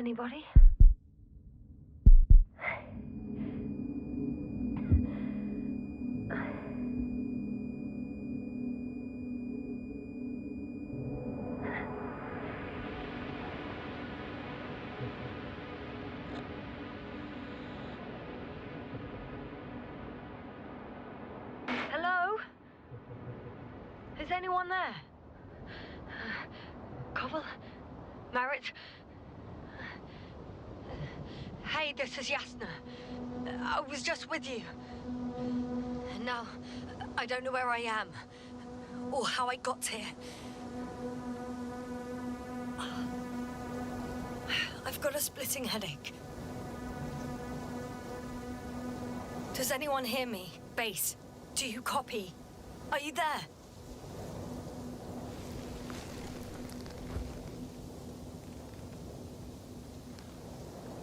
Anybody? Hello? Is anyone there? Koval? Marit? Hey, this is Yasna. I was just with you. And now, I don't know where I am. Or how I got here. I've got a splitting headache. Does anyone hear me? Base, do you copy? Are you there?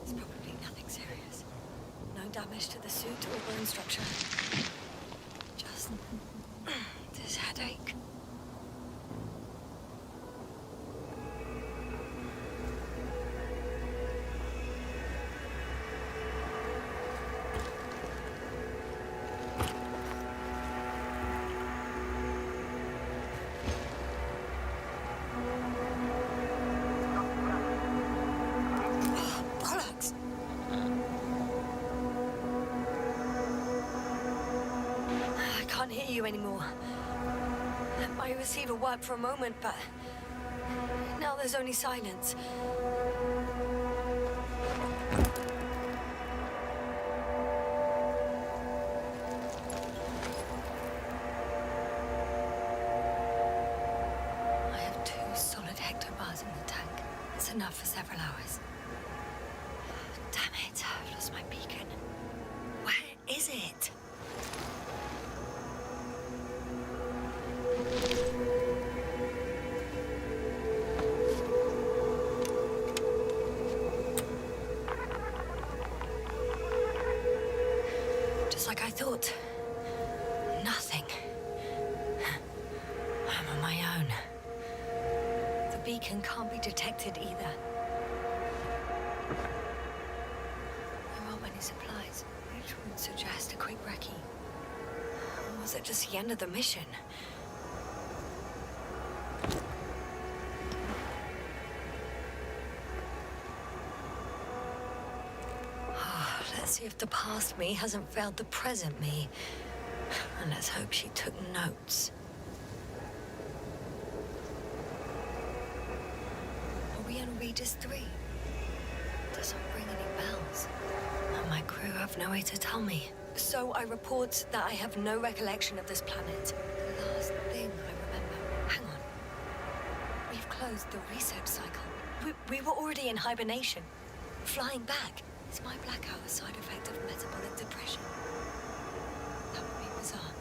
It's probably nothing serious. No damage to the suit or bone structure. Just this headache. I can't hear you anymore. My receiver worked for a moment, but now there's only silence. I have 2 solid hectobars in the tank. It's enough for several hours. Damn it, I've lost my beacon. Where is it? Like I thought. Nothing. I'm on my own. The beacon can't be detected either. There aren't many supplies, which would suggest a quick recce. Or was it just the end of the mission? Let's see if the past me hasn't failed the present me. And let's hope she took notes. Are we on Regis III? Doesn't ring any bells. And my crew have no way to tell me. So I report that I have no recollection of this planet. The last thing I remember... Hang on. We've closed the research cycle. We were already in hibernation. Flying back. Is my blackout a side effect of metabolic depression? That would be bizarre.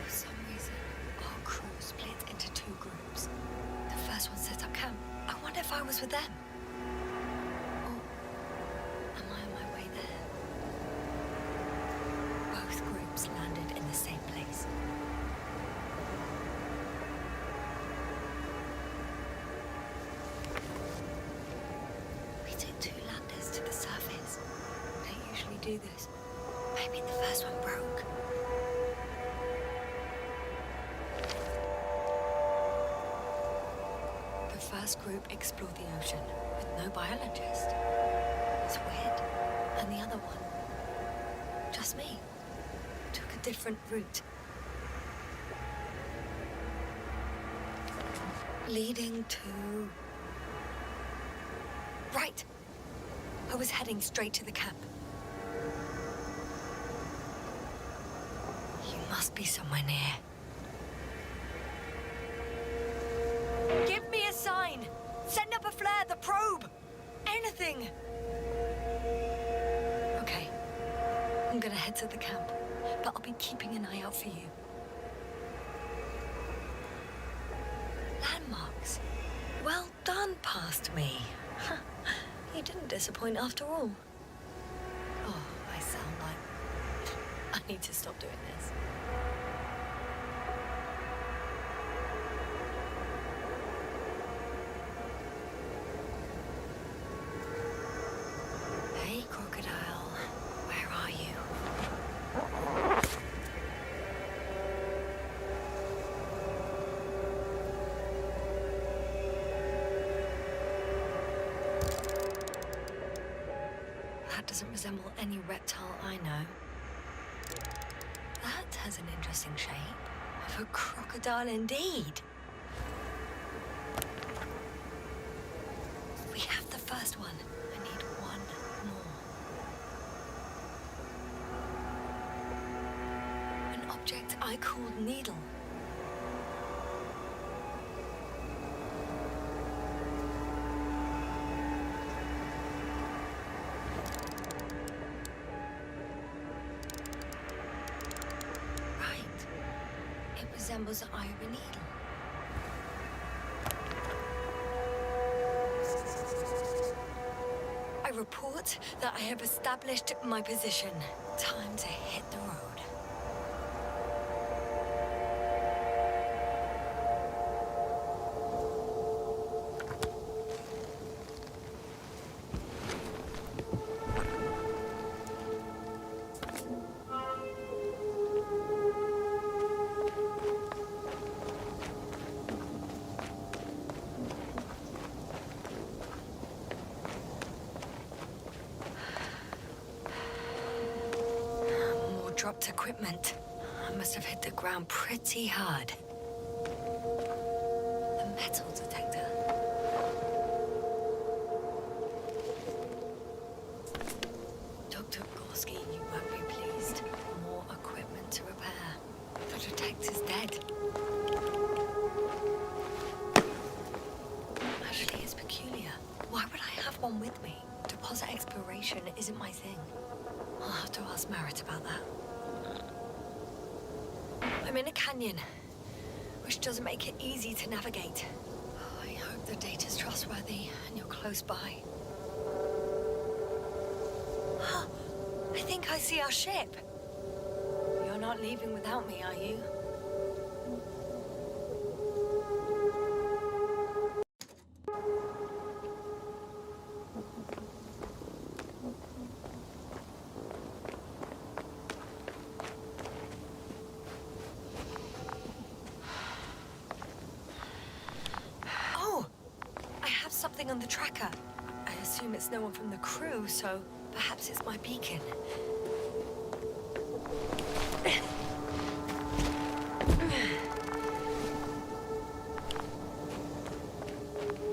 For some reason, our crew split into 2 groups. The first one set up camp. I wonder if I was with them. Or am I on my way there? Both groups landed in the same place. Do this. Maybe the first one broke. The first group explored the ocean with no biologist. It's weird. And the other one, just me, took a different route. Leading to... Right. I was heading straight to the camp. Must be somewhere near. Give me a sign! Send up a flare, the probe! Anything! Okay. I'm gonna head to the camp, but I'll be keeping an eye out for you. Landmarks. Well done, past me. You didn't disappoint after all. Oh, I sound like... I need to stop doing this. doesn't resemble any reptile I know. That has an interesting shape. Of a crocodile indeed. We have the first one. I need one more. An object I called needle. Resembles the eye of a needle. I report that I have established my position. Time to hit the road. Dropped equipment. I must have hit the ground pretty hard. The metal detector. Dr. Gorski, you won't be pleased. More equipment to repair. The detector's dead. Actually, it's peculiar. Why would I have one with me? Deposit exploration isn't my thing. I'll have to ask Merritt about that. I'm in a canyon, which doesn't make it easy to navigate. Oh, I hope the data's trustworthy and you're close by. Huh, I think I see our ship. You're not leaving without me, are you? Something on the tracker. I assume it's no one from the crew, so perhaps it's my beacon.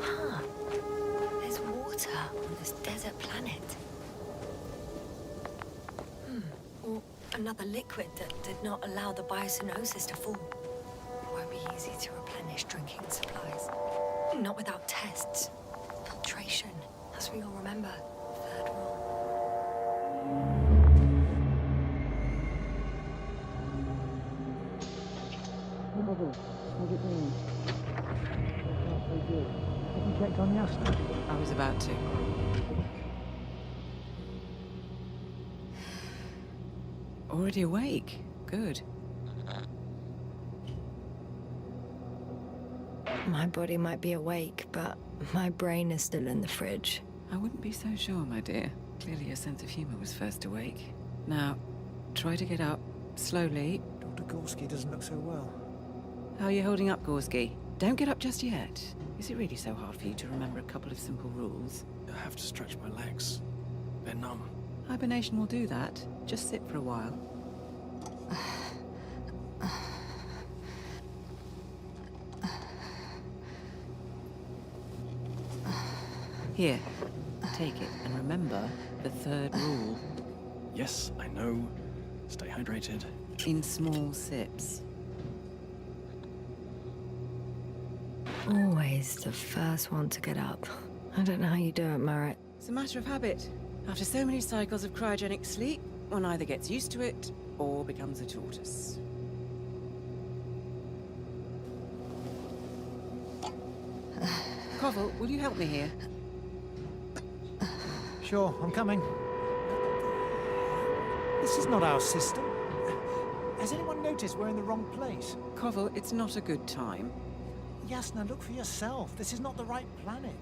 Huh. There's water on this desert planet. Or another liquid that did not allow the biocenosis to form. It won't be easy to replenish drinking supplies. Not without tests. Filtration, as we all remember. Third rule. How's it going? Not so good. Have you checked on Yasna? I was about to. Already awake. Good. My body might be awake, but my brain is still in the fridge. I wouldn't be so sure, my dear. Clearly your sense of humor was first awake. Now, try to get up, slowly. Dr. Gorski doesn't look so well. How are you holding up, Gorski? Don't get up just yet. Is it really so hard for you to remember a couple of simple rules? I have to stretch my legs. They're numb. Hibernation will do that. Just sit for a while. Here, take it, and remember the third rule. Yes, I know. Stay hydrated. In small sips. Always the first one to get up. I don't know how you do it, Merritt. It's a matter of habit. After so many cycles of cryogenic sleep, one either gets used to it or becomes a tortoise. Koval, will you help me here? Sure, I'm coming. This is not our system. Has anyone noticed we're in the wrong place? Koval, it's not a good time. Yasna, look for yourself. This is not the right planet.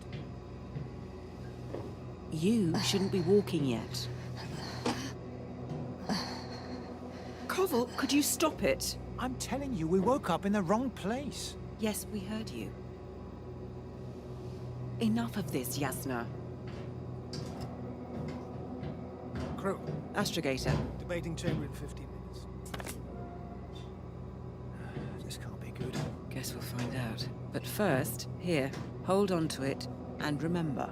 You shouldn't be walking yet. Koval, could you stop it? I'm telling you, we woke up in the wrong place. Yes, we heard you. Enough of this, Yasna. crew? Astrogator. Debating chamber in 15 minutes. This can't be good. Guess we'll find out. But first, here, hold on to it, and remember.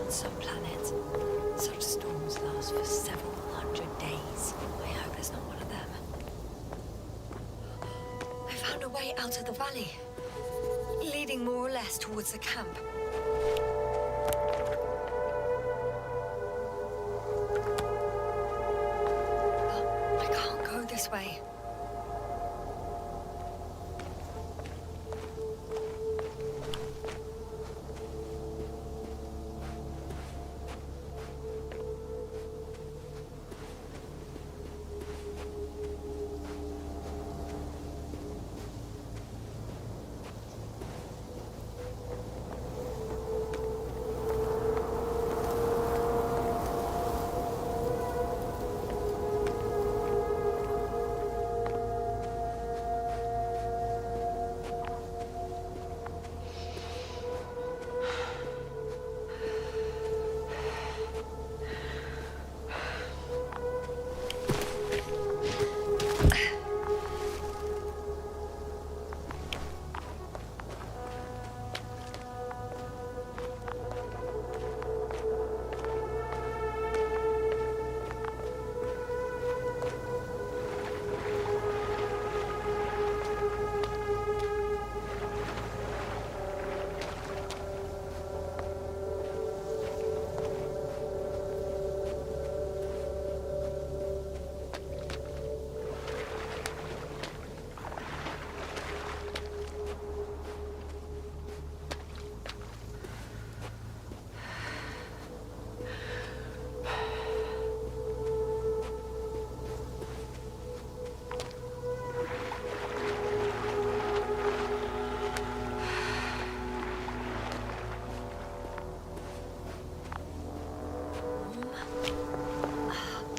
Some planets, such storms last for several hundred days. I hope it's not one of them. I found a way out of the valley, leading more or less towards the camp. But I can't go this way.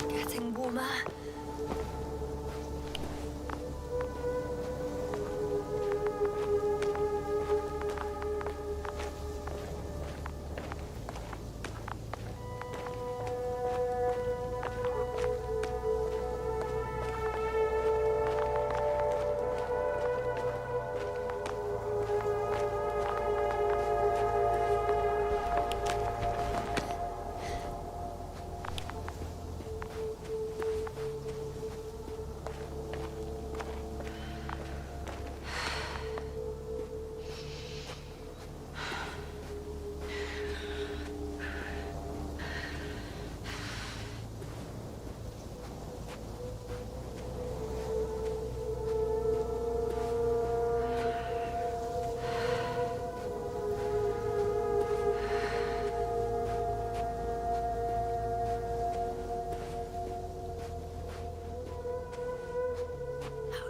Getting warmer.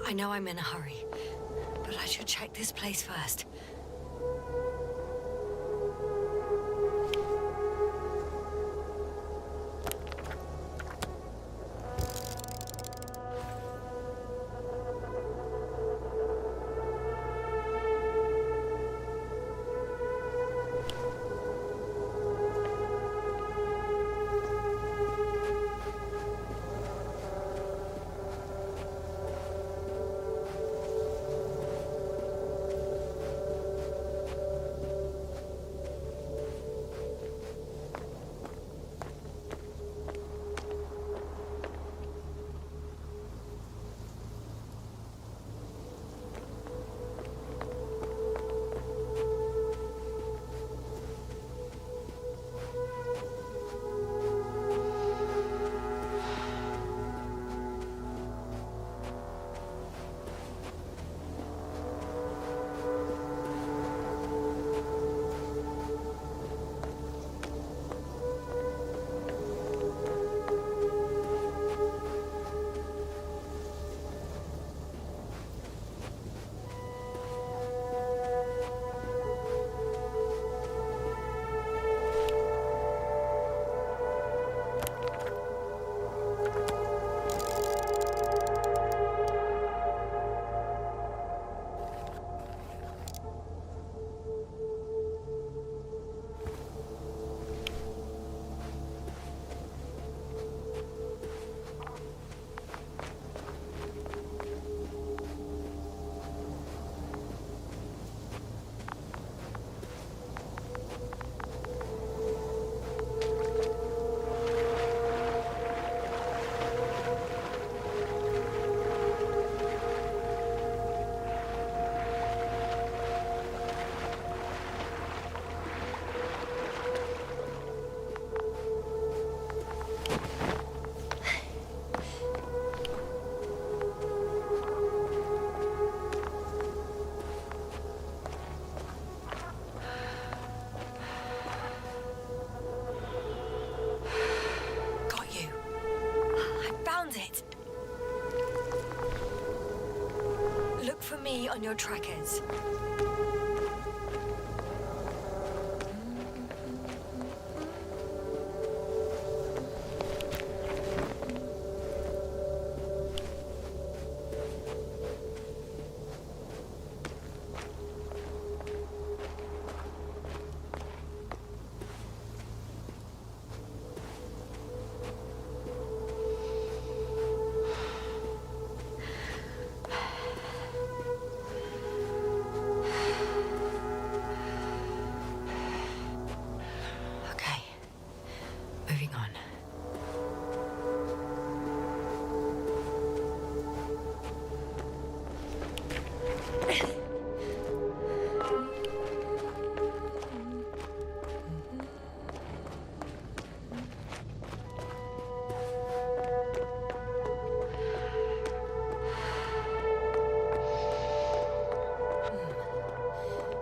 I know I'm in a hurry, but I should check this place first. for me on your trackers. Moving on.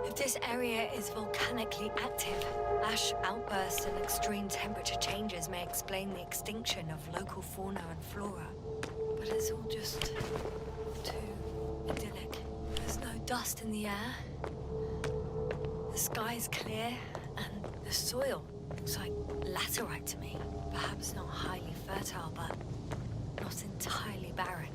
If this area is volcanically active, ash outbursts and extreme temperature changes may explain the extinction of local fauna and flora. But it's all just too idyllic. There's no dust in the air. The sky's clear, and the soil looks like laterite to me. Perhaps not highly fertile, but not entirely barren.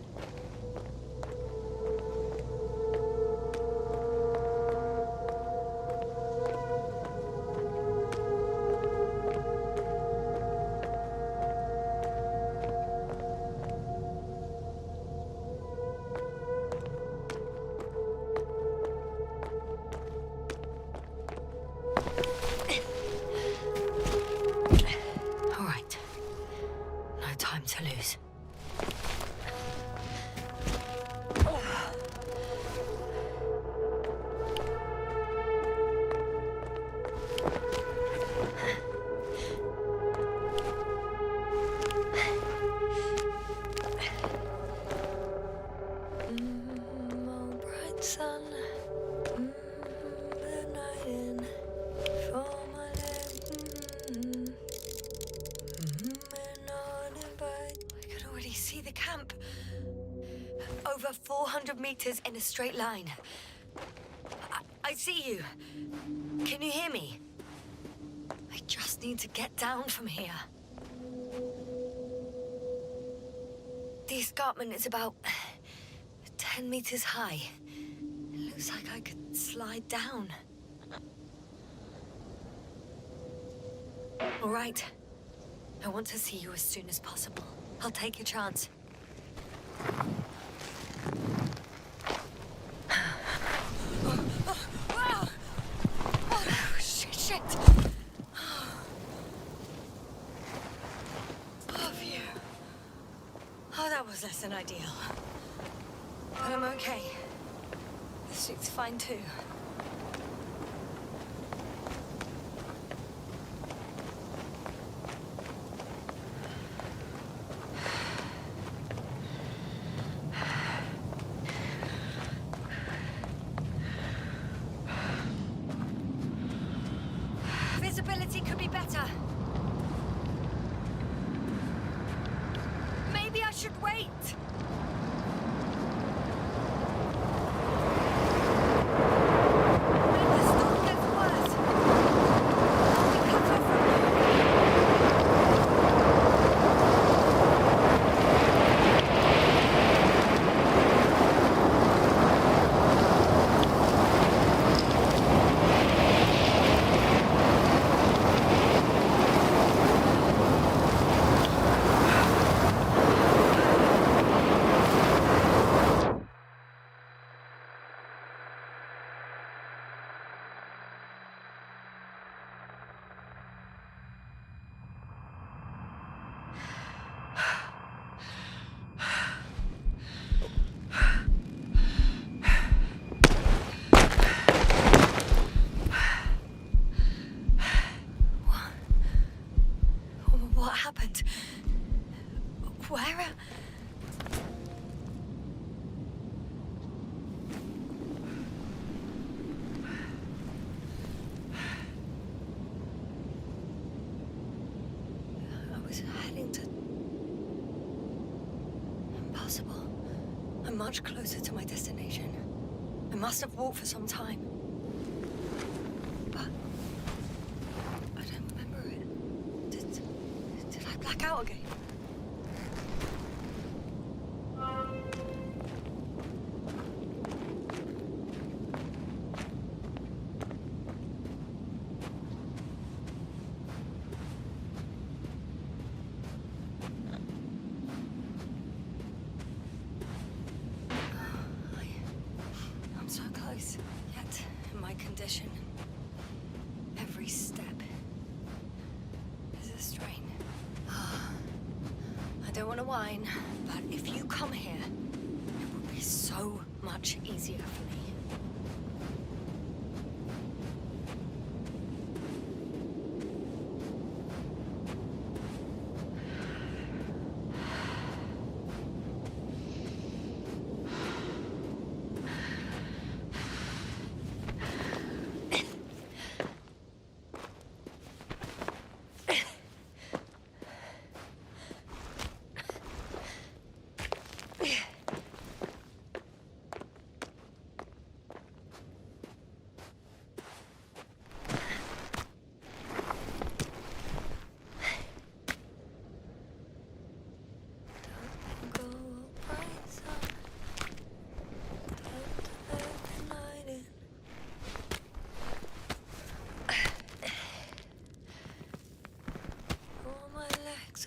To lose. Oh, bright sun, the night in for my I can already see the camp. Over 400 meters in a straight line. I see you. Can you hear me? I just need to get down from here. The escarpment is about 10 meters high. It looks like I could slide down. All right. I want to see you as soon as possible. I'll take your chance. Oh, shit. Oh, phew. Oh, that was less than ideal. But I'm okay. The suit's fine too. Visibility could be better. Maybe I should wait. If the storm gets worse, I'll be cut off from What happened? Where? I was heading to... Impossible. I'm much closer to my destination. I must have walked for some time. But I don't remember it. Did I black out again? Yet, in my condition, every step is a strain. I don't want to whine, but if you come here, it will be so much easier for me.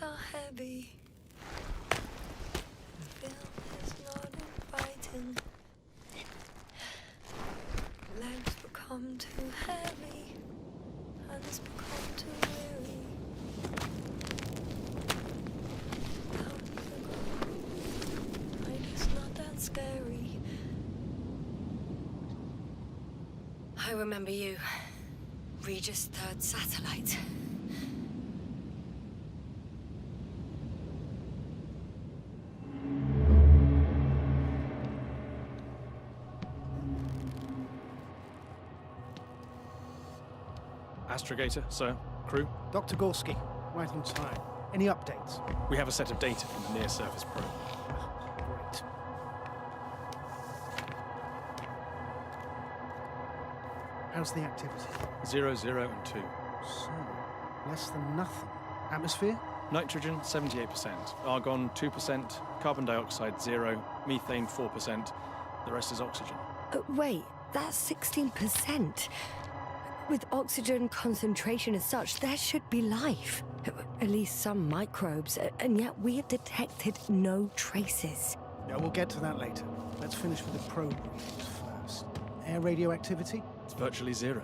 Are heavy. The film is not inviting. Legs become too heavy. Hands become too weary. Down to go. Life is not that scary. I remember you. Regis III satellite. Astrogator, sir. Crew. Dr. Gorski, right on time. Any updates? We have a set of data from the near-surface probe. Great. How's the activity? 0, 0, and 2. So, less than nothing. Atmosphere? Nitrogen, 78%. Argon, 2%. Carbon dioxide, 0. Methane, 4%. The rest is oxygen. Wait, that's 16%. With oxygen concentration as such, there should be life. At least some microbes, and yet we have detected no traces. Yeah, we'll get to that later. Let's finish with the probe readings first. Air radioactivity? It's virtually 0.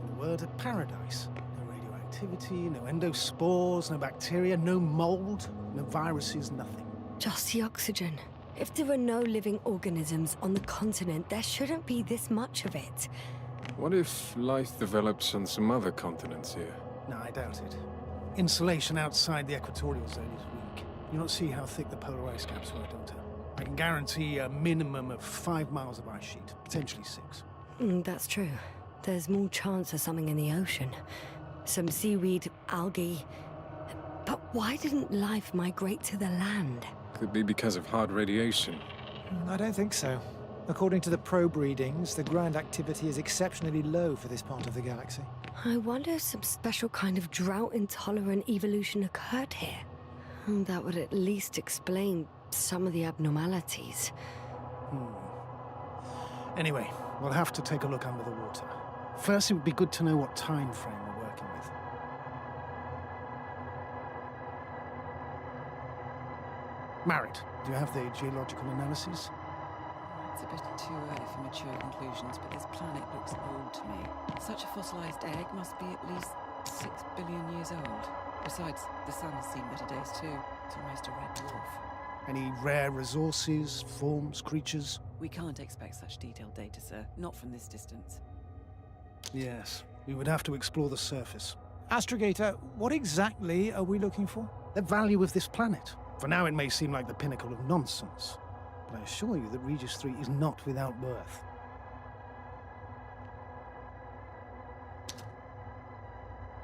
In a word, a paradise. No radioactivity, no endospores, no bacteria, no mold, no viruses, nothing. Just the oxygen. If there are no living organisms on the continent, there shouldn't be this much of it. What if life develops on some other continents here? No, I doubt it. Insulation outside the equatorial zone is weak. You don't see how thick the polar ice caps were, don't I? I can guarantee a minimum of 5 miles of ice sheet, potentially 6. That's true. There's more chance of something in the ocean. Some seaweed, algae. But why didn't life migrate to the land? Could be because of hard radiation. I don't think so. According to the probe readings, the ground activity is exceptionally low for this part of the galaxy. I wonder if some special kind of drought-intolerant evolution occurred here. That would at least explain some of the abnormalities. Anyway, we'll have to take a look under the water. First, it would be good to know what time frame we're working with. Married, do you have the geological analyses? It's a bit too early for mature conclusions, but this planet looks old to me. Such a fossilized egg must be at least 6 billion years old. Besides, the sun has seen better days too. It's almost a red dwarf. Any rare resources, forms, creatures? We can't expect such detailed data, sir. Not from this distance. Yes, we would have to explore the surface. Astrogator, what exactly are we looking for? The value of this planet. For now, it may seem like the pinnacle of nonsense, but I assure you that Regis III is not without worth.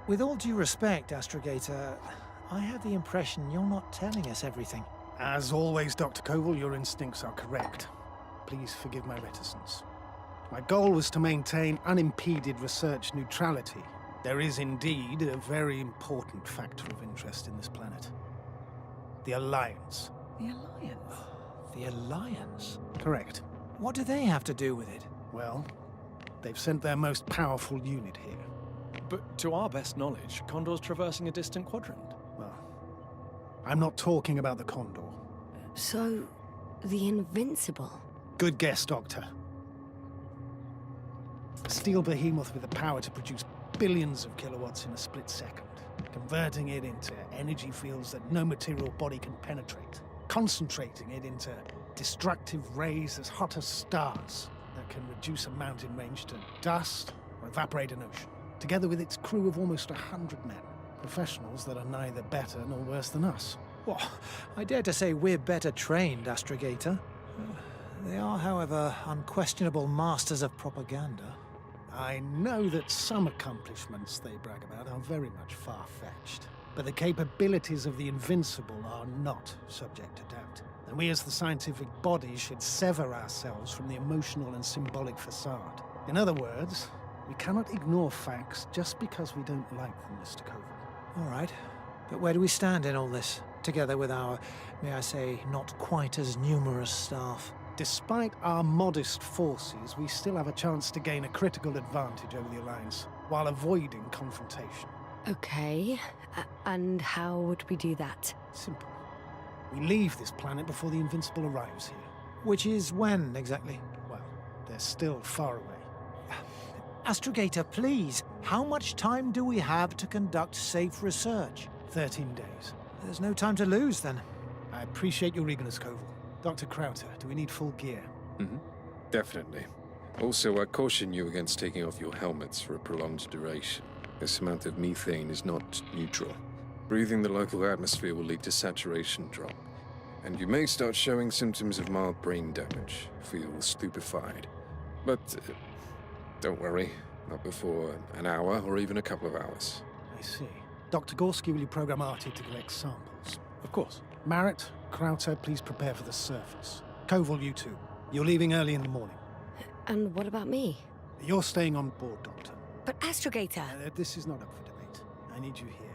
With all due respect, Astrogator, I have the impression you're not telling us everything. As always, Dr. Koval, your instincts are correct. Please forgive my reticence. My goal was to maintain unimpeded research neutrality. There is indeed a very important factor of interest in this planet. The Alliance. The Alliance? The Alliance? Correct. What do they have to do with it? Well, they've sent their most powerful unit here. But to our best knowledge, Condor's traversing a distant quadrant. Well, I'm not talking about the Condor. So, the Invincible? Good guess, Doctor. A steel behemoth with the power to produce billions of kilowatts in a split second, converting it into energy fields that no material body can penetrate, concentrating it into destructive rays as hot as stars that can reduce a mountain range to dust or evaporate an ocean, together with its crew of almost 100 men, professionals that are neither better nor worse than us. Well, I dare to say we're better trained, astrogator. They are, however, unquestionable masters of propaganda. I know that some accomplishments they brag about are very much far-fetched, but the capabilities of the Invincible are not subject to doubt. And we as the scientific body should sever ourselves from the emotional and symbolic facade. In other words, we cannot ignore facts just because we don't like them, Mr. Koval. All right. But where do we stand in all this, together with our, may I say, not quite as numerous staff? Despite our modest forces, we still have a chance to gain a critical advantage over the Alliance, while avoiding confrontation. Okay, and how would we do that? Simple. We leave this planet before the Invincible arrives here. Which is when, exactly? Well, they're still far away. Astrogator, please, how much time do we have to conduct safe research? 13 days. There's no time to lose, then. I appreciate your eagerness, Koval. Dr. Crowther, do we need full gear? Definitely. Also, I caution you against taking off your helmets for a prolonged duration. This amount of methane is not neutral. Breathing the local atmosphere will lead to saturation drop, and you may start showing symptoms of mild brain damage, feel stupefied. But don't worry, not before an hour or even a couple of hours. I see. Dr. Gorski, will you program Artie to collect samples? Of course. Marrett, Crowther, please prepare for the surface. Koval, you too. You're leaving early in the morning. And what about me? You're staying on board, Doctor. But Astrogator... This is not up for debate. I need you here.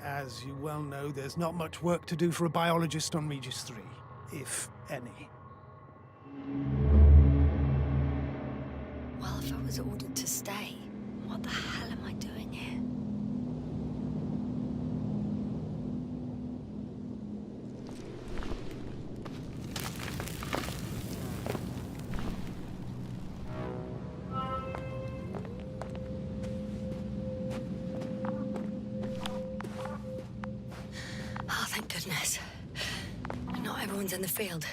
As you well know, there's not much work to do for a biologist on Regis III, if any. Well, if I was ordered to stay, what the hell am I doing here? Oh, thank goodness. Not everyone's in the field.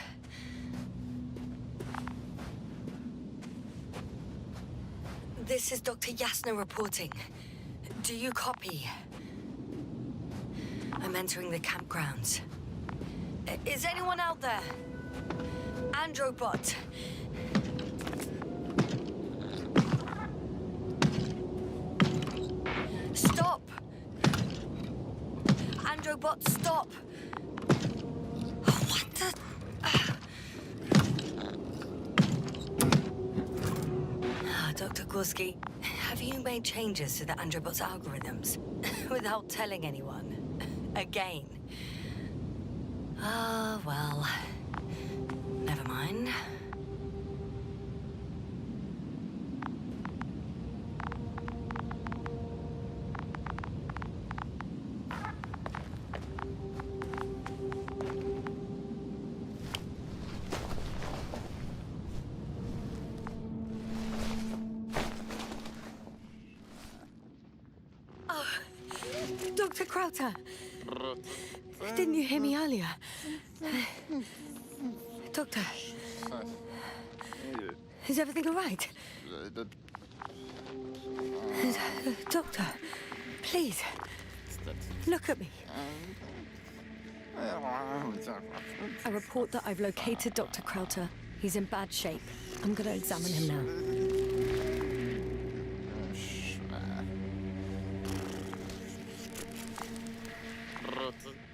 This is Dr. Yasna reporting. Do you copy? I'm entering the campgrounds. Is anyone out there? Androbot. Stop! Androbot, stop! What the... Dr. Gorski, have you made changes to the Androbot's algorithms without telling anyone? Again? Ah, well, never mind. Dr. Crowther! Didn't you hear me earlier? Doctor? Is everything all right? Doctor, please, look at me. I report that I've located Dr. Crowther. He's in bad shape. I'm going to examine him now.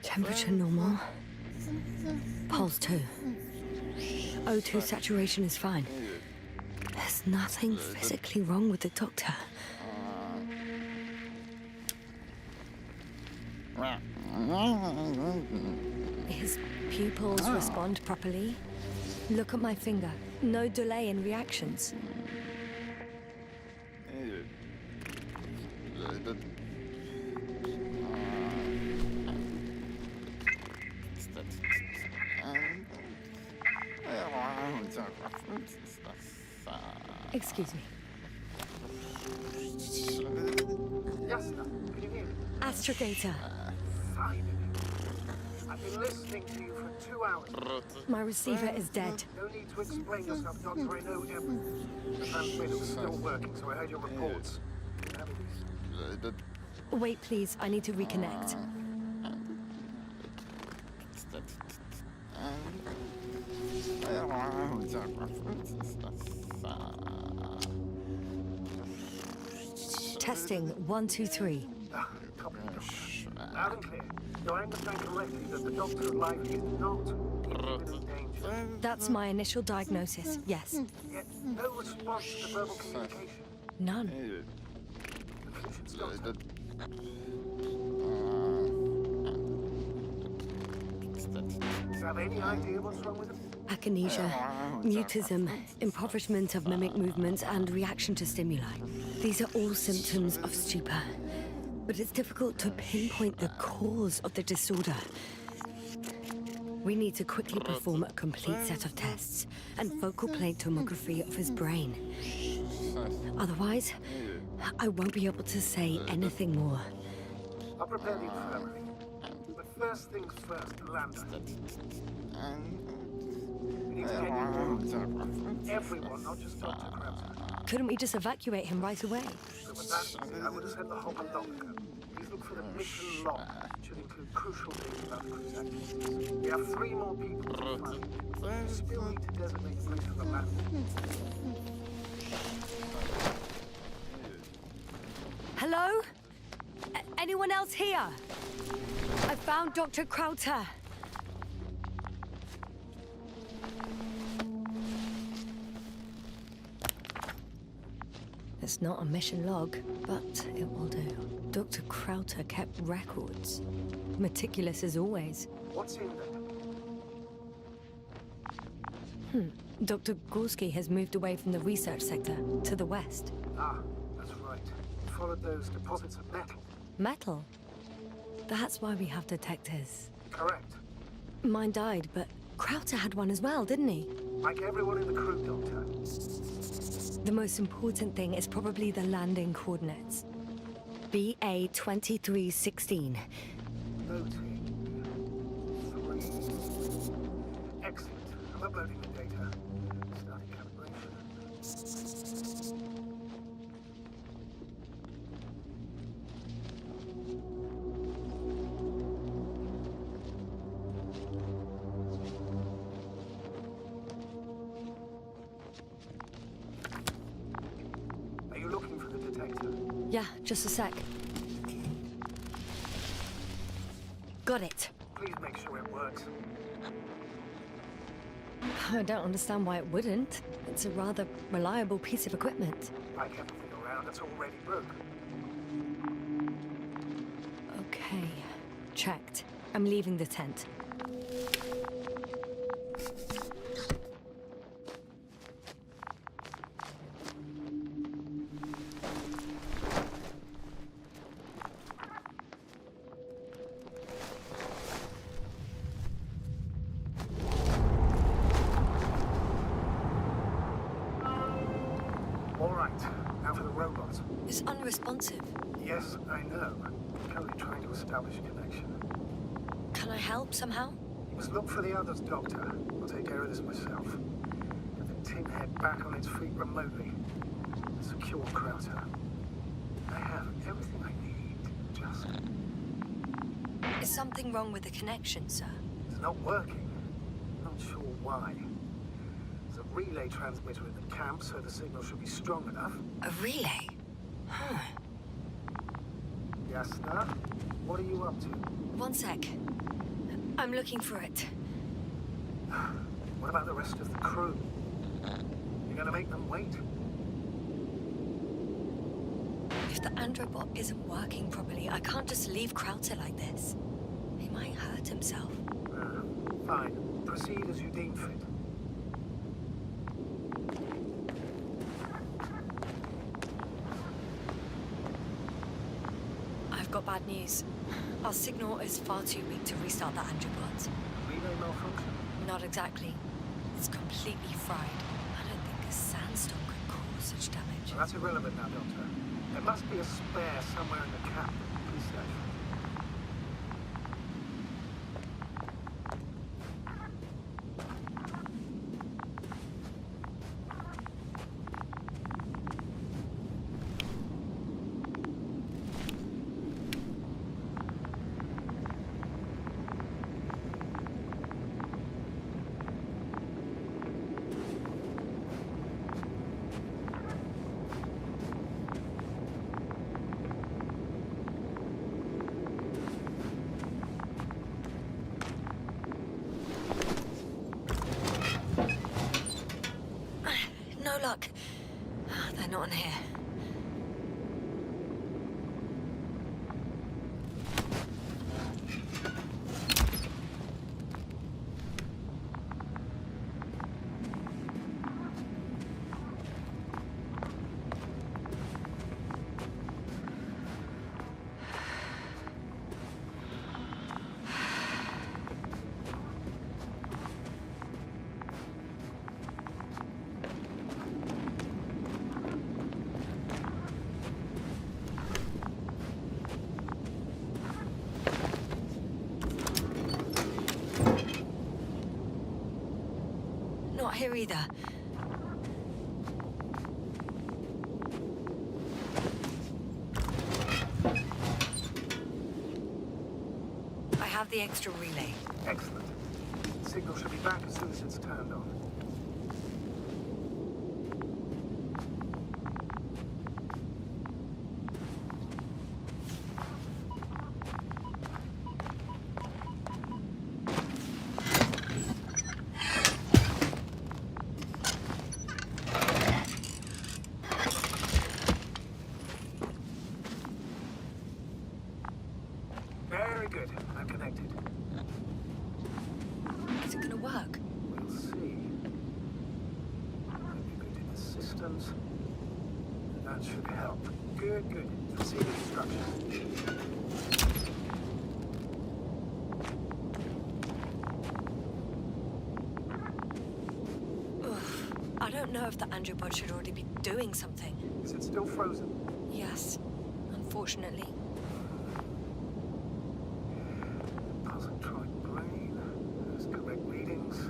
Temperature normal. Pulse too. O2 saturation is fine. There's nothing physically wrong with the doctor. His pupils respond properly. Look at my finger. No delay in reactions. Excuse me. Yasna, can you hear me? Astrogator. Finally. I've been listening to you for 2 hours. My receiver is dead. No need to explain yourself, Doctor. I know everything. The transmitter was still working, so I heard your reports. Wait, please. I need to reconnect. Testing 1, 2, 3. Copy, Doctor. Loud and clear. Do I understand correctly that the doctor's life is not in danger? That's my initial diagnosis, yes. Yet no response to verbal communication. None. Conclusions, Doctor. Do you have any idea what's wrong with him? Akinesia, mutism, impoverishment of mimic movements, and reaction to stimuli. These are all symptoms of stupor. But it's difficult to pinpoint the cause of the disorder. We need to quickly perform a complete set of tests and focal plane tomography of his brain. Otherwise, I won't be able to say anything more. I'll prepare the infirmary. But first things first, Lambda. We need to get you moved. Everyone, not just Dr. Krauser. Couldn't we just evacuate him right away? So with that, I would have sent the Hopper Locker. Please look for the mission log, which should include crucial data about the crew's activities. We have 3 more people to find. We still need to designate a place for the map. Hello? Anyone else here? I found Dr. Krauter. It's not a mission log, but it will do. Dr. Krauter kept records. Meticulous as always. What's in there? Dr. Gorski has moved away from the research sector to the west. Ah, that's right. We followed those deposits of metal. Metal? That's why we have detectors. Correct. Mine died, but Krauter had one as well, didn't he? Like everyone in the crew, Doctor. The most important thing is probably the landing coordinates. BA 2316. Noting. 3. Excellent. I'm uploading the data. Starting calibration. Are you looking for the detector? Yeah, just a sec. Got it. Please make sure it works. I don't understand why it wouldn't. It's a rather reliable piece of equipment. Like everything around, it's already broke. Okay, checked. I'm leaving the tent. All right, now for the robot. It's unresponsive. Yes, I know. I'm currently trying to establish a connection. Can I help somehow? You must look for the others, Doctor. I'll take care of this myself. Get the tin head back on its feet remotely. Secure Krauter. I have everything I need. Just... Is something wrong with the connection, sir? It's not working. Not sure why. There's a relay transmitter in the camp, so the signal should be strong enough. A relay? Huh. Yasna, what are you up to? One sec. I'm looking for it. What about the rest of the crew? You're gonna make them wait? If the androbot isn't working properly, I can't just leave Krauter like this. He might hurt himself. Fine. Proceed as you deem fit. I've got bad news. Our signal is far too weak to restart the androbot. Relay malfunction? Not exactly. It's completely fried. I don't think a sandstorm could cause such damage. Well, that's irrelevant now, Doctor. There must be a spare somewhere in the cap. Please search. No luck. They're not in here. Not here either. I have the extra relay. Excellent. Signal should be back as soon as it's turned on. Very good. I'm connected. Is it gonna work? We'll see. Integrated systems. That should help. Good, good. See the instructions. I don't know if the androbot should already be doing something. Is it still frozen? Yes, unfortunately. Positroid brain. There's correct readings.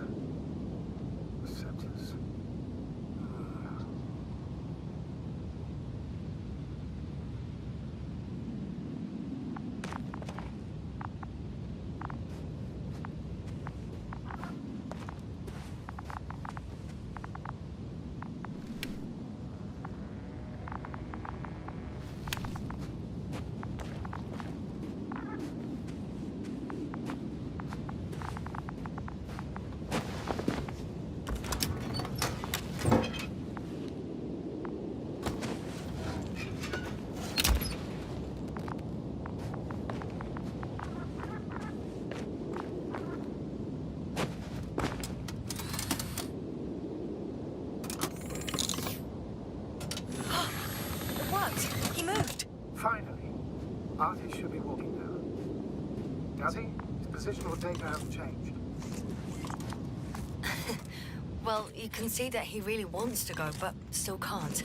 Receptors. It worked! He moved! Finally. Artie should be walking now. Does he? His positional data hasn't changed. Well, you can see that he really wants to go, but still can't.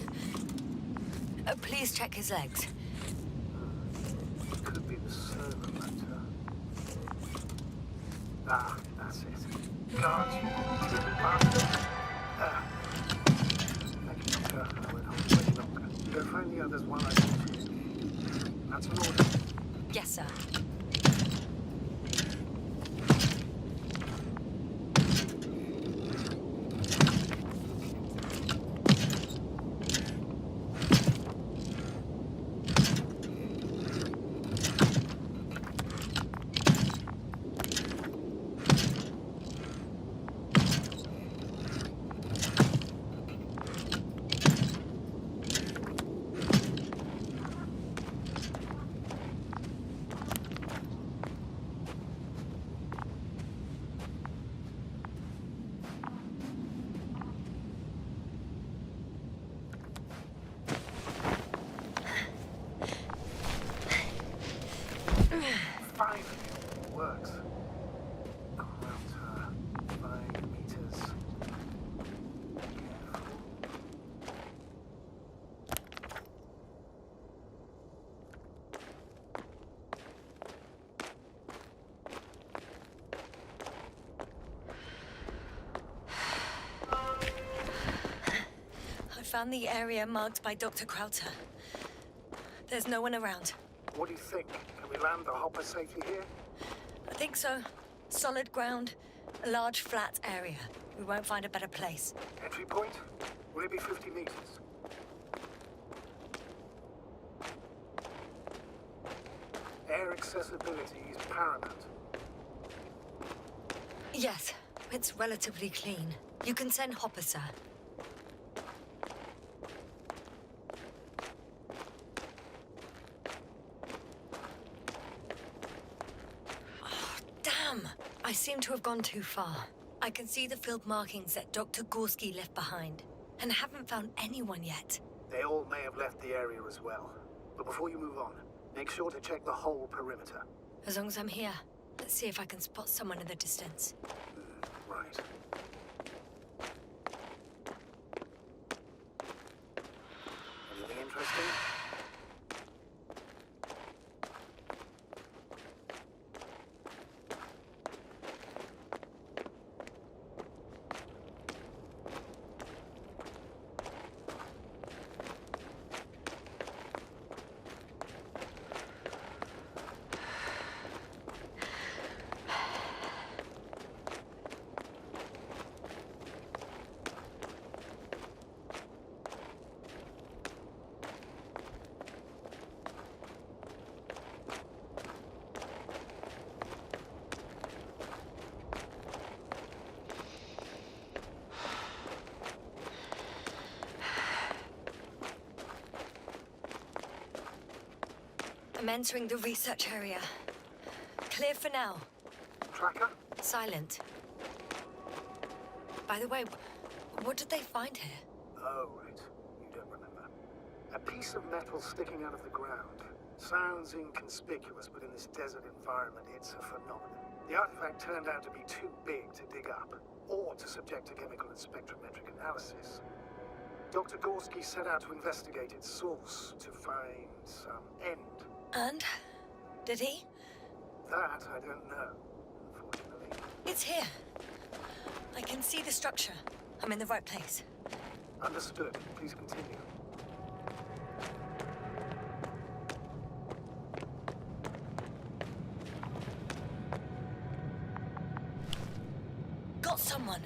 Please check his legs. Could be the servo motor. Ah, that's it. Got you. Thank you, Doctor. I won't hold you any longer. Go find the others while I finish. That's an order. Yes, sir. found the area marked by Dr. Krauter. There's no one around. What do you think? Can we land the hopper safely here? I think so. Solid ground, a large flat area. We won't find a better place. Entry point? Will it be 50 meters? Air accessibility is paramount. Yes, it's relatively clean. You can send Hopper, sir. Oh, damn! I seem to have gone too far. I can see the field markings that Dr. Gorski left behind, and haven't found anyone yet. They all may have left the area as well. But before you move on, make sure to check the whole perimeter. As long as I'm here, let's see if I can spot someone in the distance. Right. Anything interesting? I'm entering the research area. Clear for now. Tracker? Silent. By the way, what did they find here? Oh, right. You don't remember. A piece of metal sticking out of the ground. Sounds inconspicuous, but in this desert environment, it's a phenomenon. The artifact turned out to be too big to dig up, or to subject to chemical and spectrometric analysis. Dr. Gorski set out to investigate its source, to find some end. And? Did he? That I don't know, unfortunately. It's here. I can see the structure. I'm in the right place. Understood. Please continue. Got someone.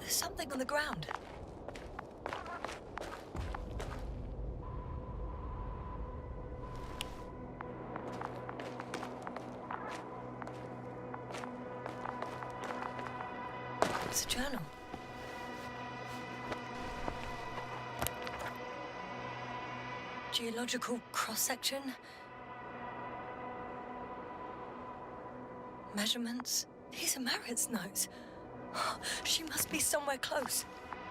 Something on the ground. It's a journal. Geological cross-section. Measurements. These are Marit's notes. She must be somewhere close.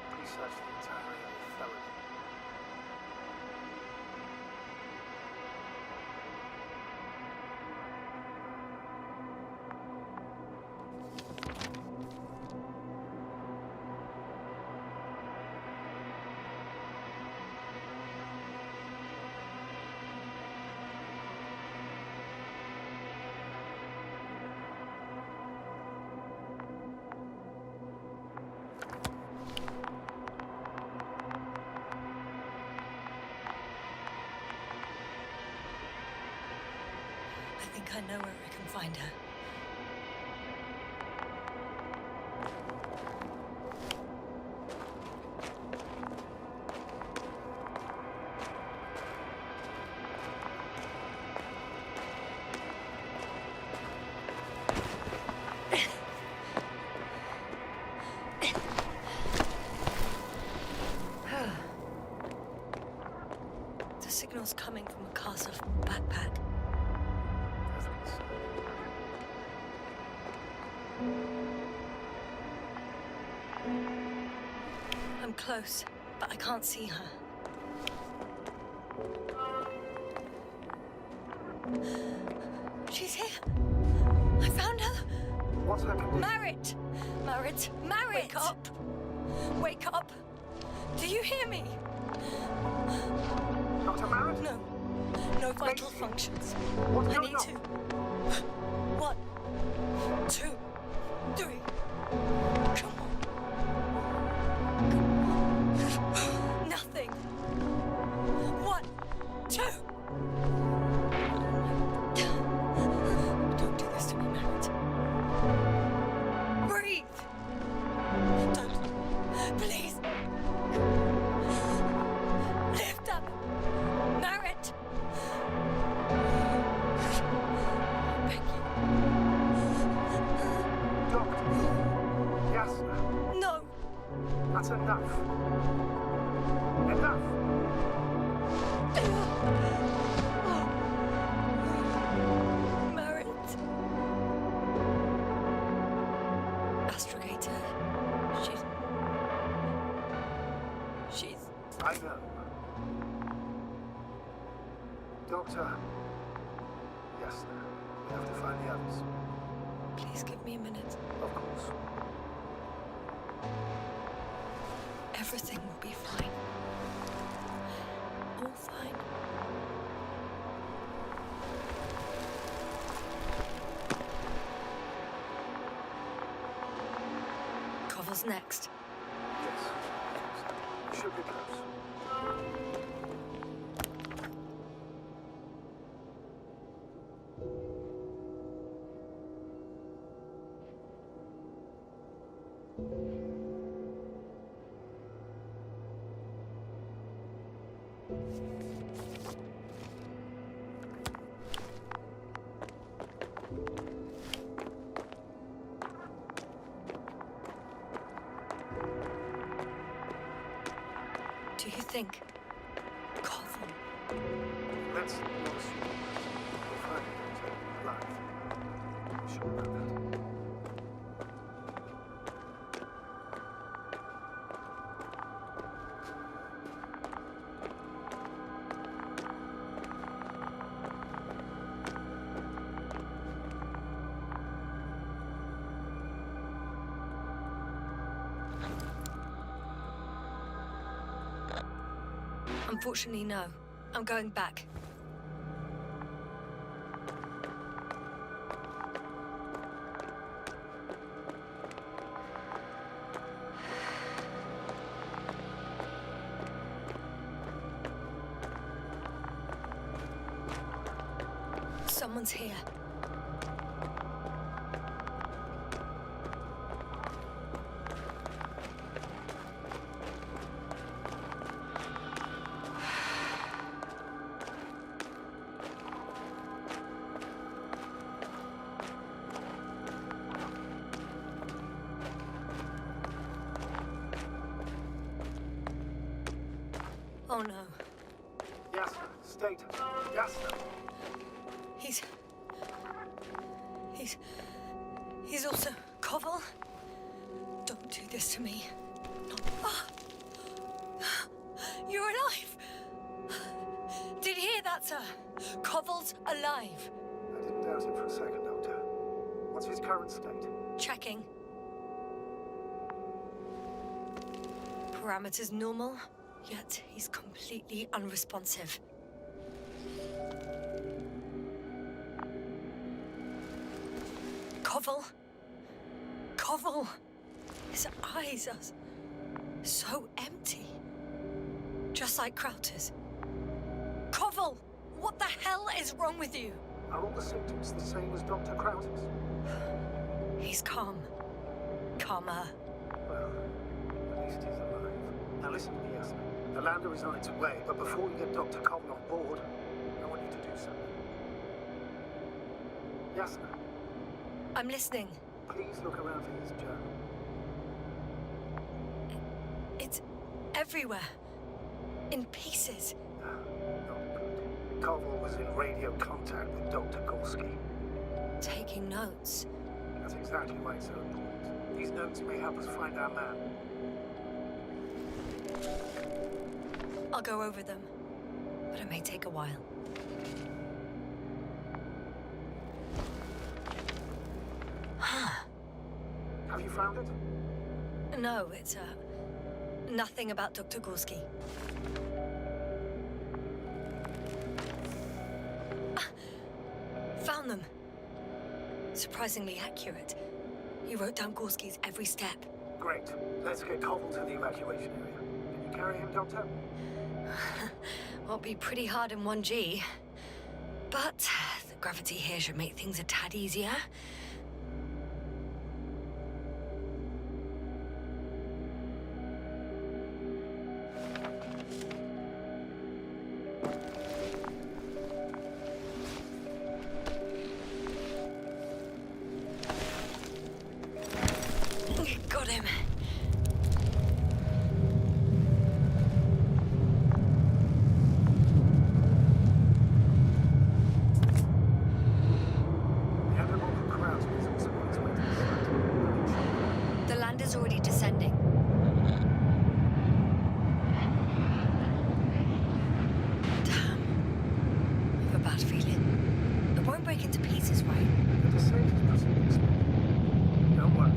Please search the entire area thoroughly. I think I know where I can find her. The signal's coming from a cast-off backpack. Perfect. close, but I can't see her. She's here. I found her. What's her condition? Marit! Marit! Marit! Wake up! Wake up! Do you hear me? Dr. Marit? No. No vital functions. What's I going need on? to. 1, 2, 3. Come on. Nothing. 1, 2. Don't do this to me, Marit. Breathe. Don't. Please. Lift up. Marit. Beg you. Doctor. Yasna. No. That's enough. Enough. Marit. Astrogator. She's... I know. Doctor. Yasna. We have to find the others. Please give me a minute. Of course. Everything will be fine. All fine. Cover's next. Yes. We should be close. Do you think? Koval. Let's not assume. We'll find it alive. I'm sure about that. Unfortunately, no. I'm going back. Someone's here. Oh no. Yasna, state. Yasna. He's also Koval. Don't do this to me. Ah! You're alive. Did you hear that, sir? Koval's alive. I didn't doubt it for a second, Doctor. What's his current state? Checking. Parameters normal, yet he's completely unresponsive. Koval! His eyes are so empty. Just like Krauter's. Koval! What the hell is wrong with you? Are all the symptoms the same as Dr. Krauter's? He's calm. Calmer. Well, at least he's alive. Now listen to me, Yasna. The lander is on its way, but before we get Dr. Koval on board, I want you to do something. Yasna, I'm listening. please look around for his journal. It's everywhere. In pieces. Not good. Koval was in radio contact with Dr. Gorski. Taking notes. That's exactly why it's so important. These notes may help us find our man. I'll go over them, but it may take a while. Have you found it? No, it's, nothing about Dr. Gorski. Found them. Surprisingly accurate. You wrote down Gorski's every step. Great. Let's get Koval to the evacuation area. Can you carry him, Doctor? Will be pretty hard in 1G. But the gravity here should make things a tad easier. Got him. The lander's already descending. Damn. I have a bad feeling. It won't break into pieces, right? Don't worry.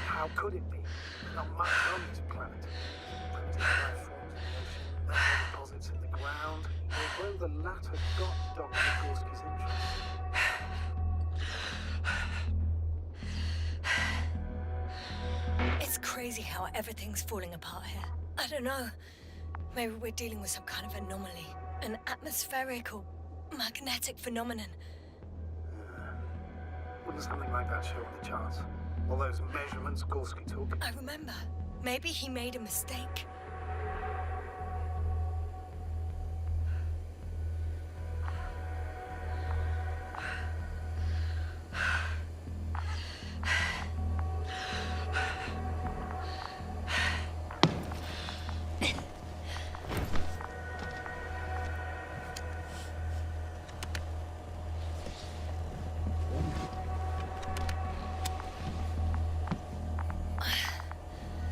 How could it be? Not much on this planet. Primitive life forms in the ocean, metal deposits in the ground, although the latter got Dr. Gorski's interest. It's crazy how everything's falling apart here. I don't know. Maybe we're dealing with some kind of anomaly. An atmospheric or magnetic phenomenon. Wouldn't something like that show on the charts? All those measurements Gorski took? I remember. Maybe he made a mistake.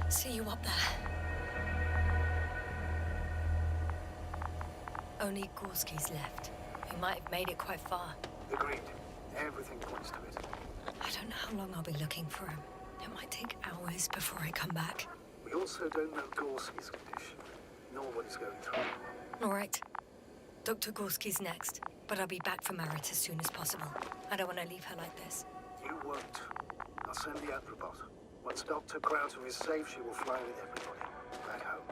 See you up there. Only Gorski's left. He might have made it quite far. Agreed. Everything points to it. I don't know how long I'll be looking for him. It might take hours before I come back. We also don't know Gorski's condition, nor what he's going through. All right. Dr. Gorski's next, but I'll be back for Marit as soon as possible. I don't want to leave her like this. You won't. I'll send the Anthropod. Once Dr. Krauser is safe, she will fly with everybody. Back home.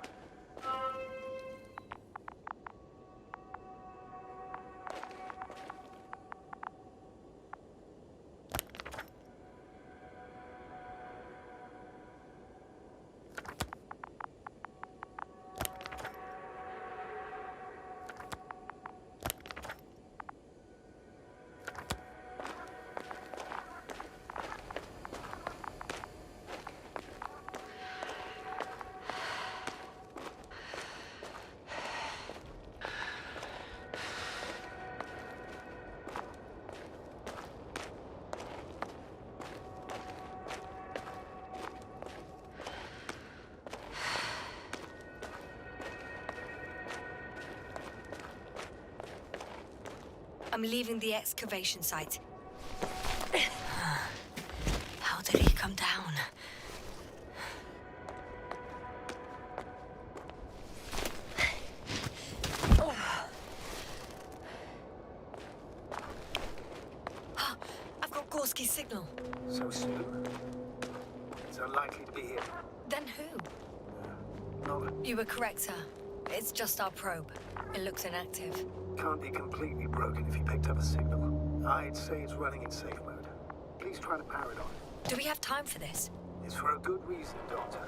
I'm leaving the excavation site. How did he come down? Oh. I've got Gorski's signal. So soon? It's unlikely to be here. Then who? Nova. You were correct, sir. It's just our probe. It looks inactive. Can't be completely broken if you picked up a signal. I'd say it's running in safe mode. Please try to power it on. Do we have time for this? It's for a good reason, Doctor.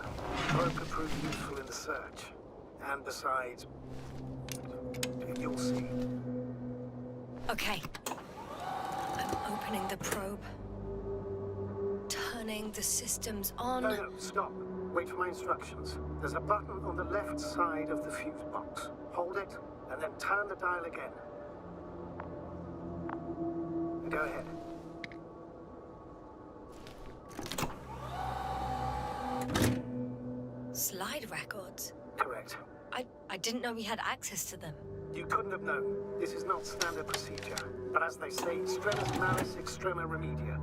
Probe could prove useful in the search. And besides, you'll see. Okay. I'm opening the probe. Turning the systems on. No, stop. Wait for my instructions. There's a button on the left side of the fuse box. Hold it, and then turn the dial again. Go ahead. Slide records? Correct. I didn't know we had access to them. You couldn't have known. This is not standard procedure. But as they say, extremis malis extrema remedia.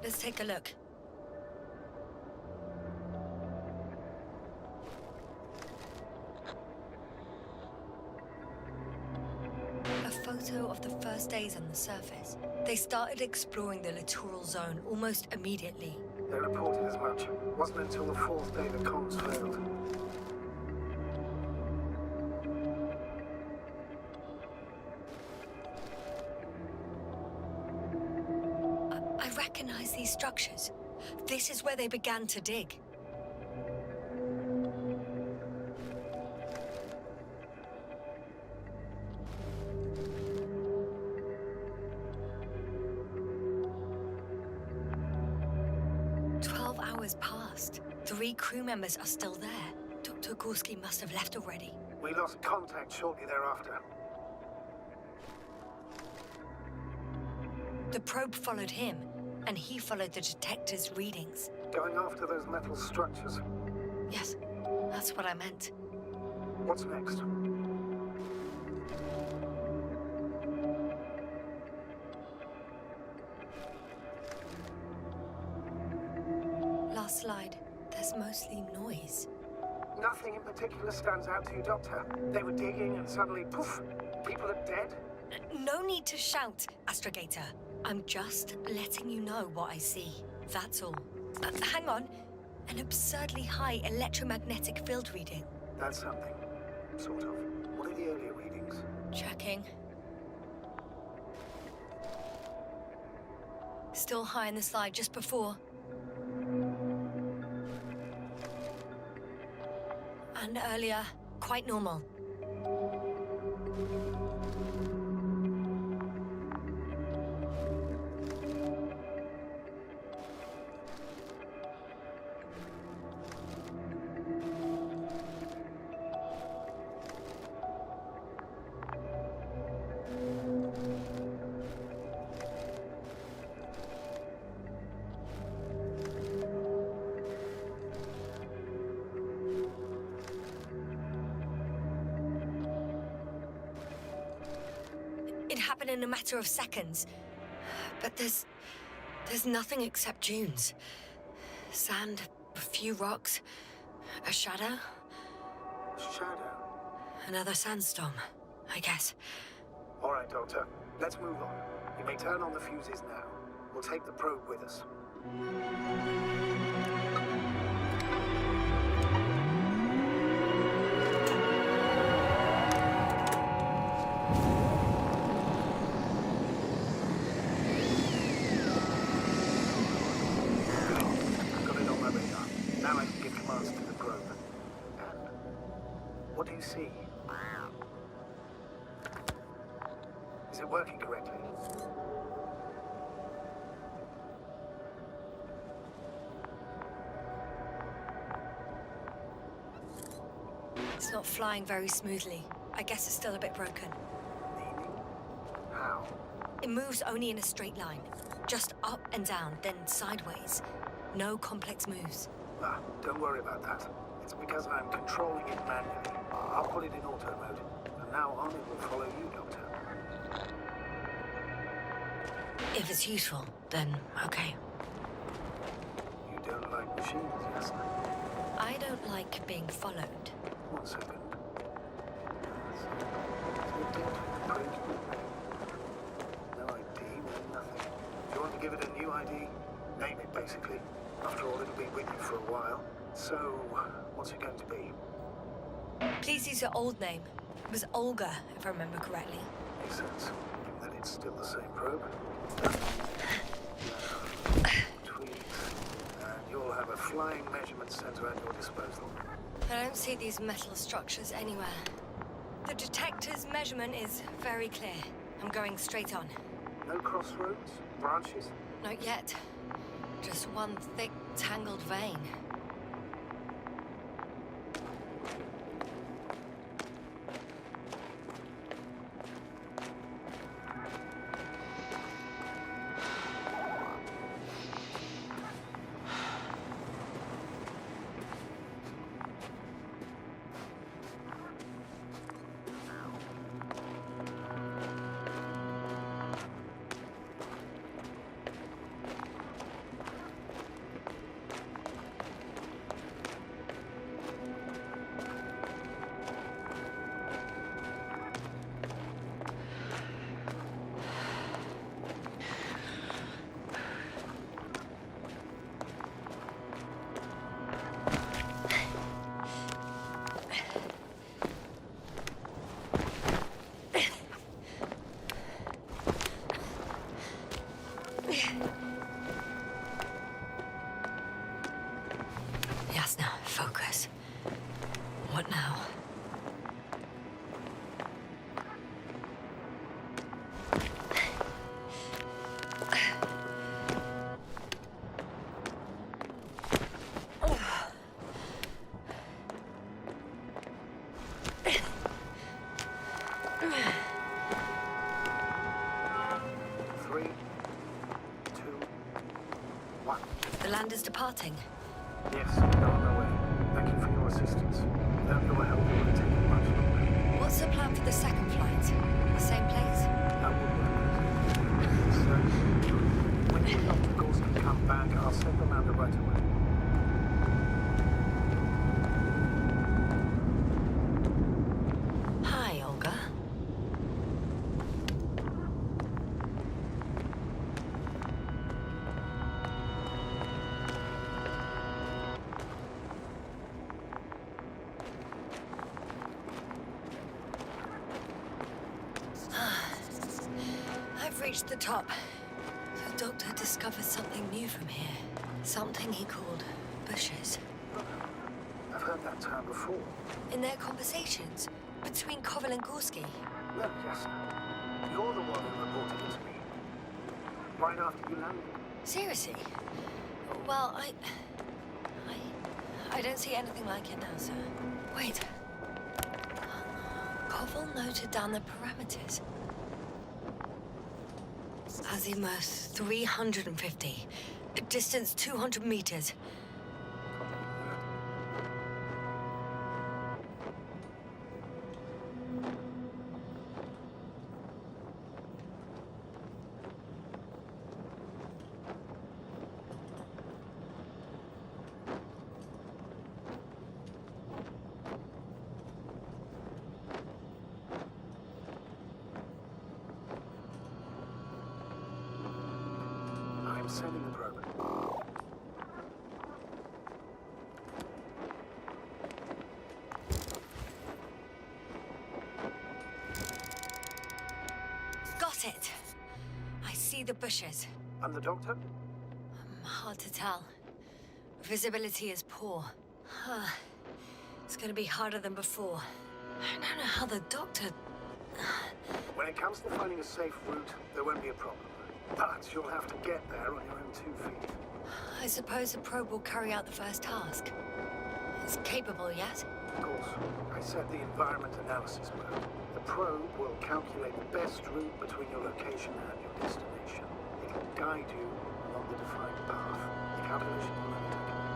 Let's take a look. A photo of the first days on the surface. They started exploring the littoral zone almost immediately. They reported as much. Wasn't until the fourth day the comms failed. I recognize these structures. This is where they began to dig. Passed. 3 crew members are still there. Dr. Gorski must have left already. We lost contact shortly thereafter. The probe followed him, and he followed the detector's readings. Going after those metal structures. Yes, that's what I meant. What's next? Slide. There's mostly noise. Nothing in particular stands out to you, Doctor. They were digging and suddenly, poof, people are dead? No need to shout, Astrogator. I'm just letting you know what I see. That's all. Hang on. An absurdly high electromagnetic field reading. That's something. Sort of. What are the earlier readings? Checking. Still high in the slide just before. And earlier, quite normal. In a matter of seconds. But there's nothing except dunes. Sand, a few rocks, a shadow. Shadow? Another sandstorm, I guess. All right, Doctor. Let's move on. You may turn on the fuses now. We'll take the probe with us. What do you see? Is it working correctly? It's not flying very smoothly. I guess it's still a bit broken. Meaning? How? It moves only in a straight line. Just up and down, then sideways. No complex moves. Don't worry about that. It's because I'm controlling it manually. I'll put it in auto mode. From now on, it will follow you, Doctor. If it's useful, then okay. You don't like machines, Yasna? I don't like being followed. 1 second. No ID, nothing. Do you want to give it a new ID? Name it, basically. After all, it'll be with you for a while. So, what's it going to be? Please use your old name. It was Olga, if I remember correctly. Makes sense. Give that It's still the same probe. Tweaks. And you'll have a flying measurement center at your disposal. I don't see these metal structures anywhere. The detector's measurement is very clear. I'm going straight on. No crossroads? Branches? Not yet. Just one thick, tangled vein. Yasna, focus. What now? Three, two, one. The land is departing. Yes, we're on our way. Thank you for your assistance. Without your help, it would have taken much longer. What's the plan for the second flight? The same place? That will work. So, when you and Dr. Gorski come back, I'll send them out right away. Hi, Olga. I've reached the top. The doctor discovered something new from here. Something he called bushes. I've heard that term before. In their conversations between Koval and Gorski. Look, Yasna, you're the one who reported it to me. Right after you landed. Seriously? Well, I don't see anything like it now, sir. Wait. Koval noted down the parameters. Azimuth 350. Distance 200 meters. I'm sending the probe. Got it. I see the bushes. And the doctor? Hard to tell. Visibility is poor. It's gonna be harder than before. I don't know how the doctor... When it comes to finding a safe route, there won't be a problem. But you'll have to get there on your own 2 feet. I suppose the probe will carry out the first task. It's capable yet? Of course, I said the environment analysis will. The probe will calculate the best route between your location and your destination. It will guide you along the defined path. The calculation will only take a minute.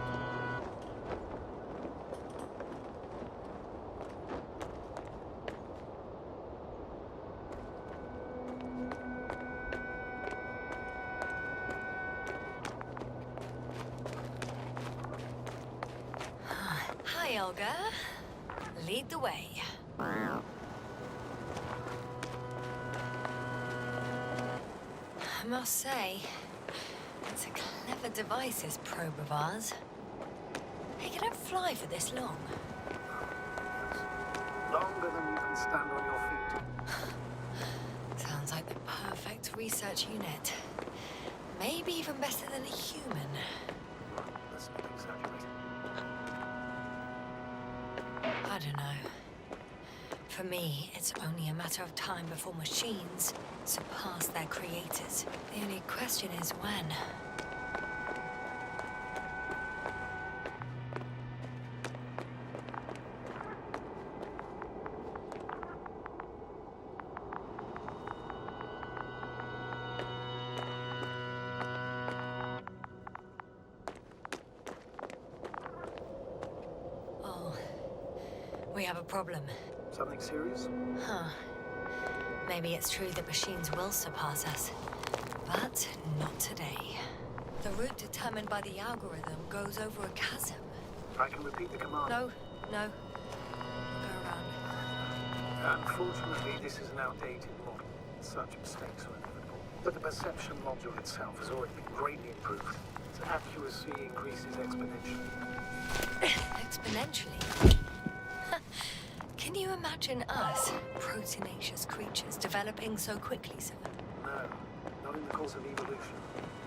Hi, Olga. Lead the way. I must say, it's a clever device, this probe of ours. It cannot fly for this long. Longer than you can stand on your feet. Sounds like the perfect perfect research unit. Maybe even better than a human. Let's not exaggerate. I don't know. For me, it's only a matter of time before machines surpass their creators. The only question is when. Oh, we have a problem. Something serious? Huh. Maybe it's true that machines will surpass us, but not today. The route determined by the algorithm goes over a chasm. I can repeat the command. No. Go around. Unfortunately, this is an outdated model. Such mistakes are inevitable. But the perception module itself has already been greatly improved. Its accuracy increases exponentially. Exponentially? Can you imagine us, proteinaceous creatures, developing so quickly, sir? No, not in the course of evolution.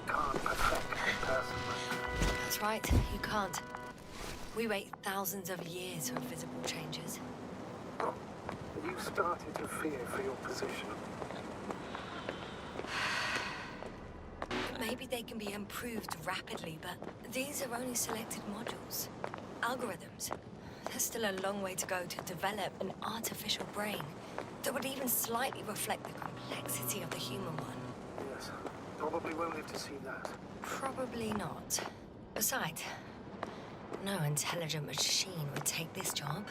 You can't perfect a person like that. That's right, you can't. We wait thousands of years for visible changes. Oh, have you started to fear for your position? Maybe they can be improved rapidly, but these are only selected modules. Algorithms. There's still a long way to go to develop an artificial brain that would even slightly reflect the complexity of the human one. Yes, probably won't live to see that. Probably not. Besides, no intelligent machine would take this job.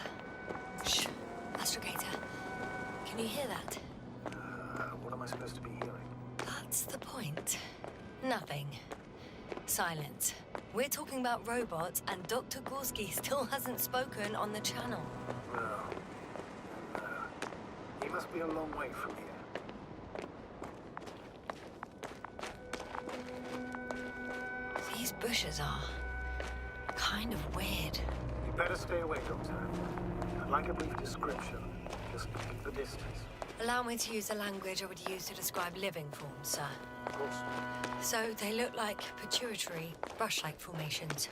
Shh, astrogator. Can you hear that? What am I supposed to be hearing? That's the point. Nothing. Silence. We're talking about robots, and Dr. Gorski still hasn't spoken on the channel. No. He must be a long way from here. These bushes are kind of weird. You'd better stay away, Doctor. I'd like a brief description. Just keep the distance. Allow me to use the language I would use to describe living forms, sir. Of course. So they look like pituitary, brush-like formations.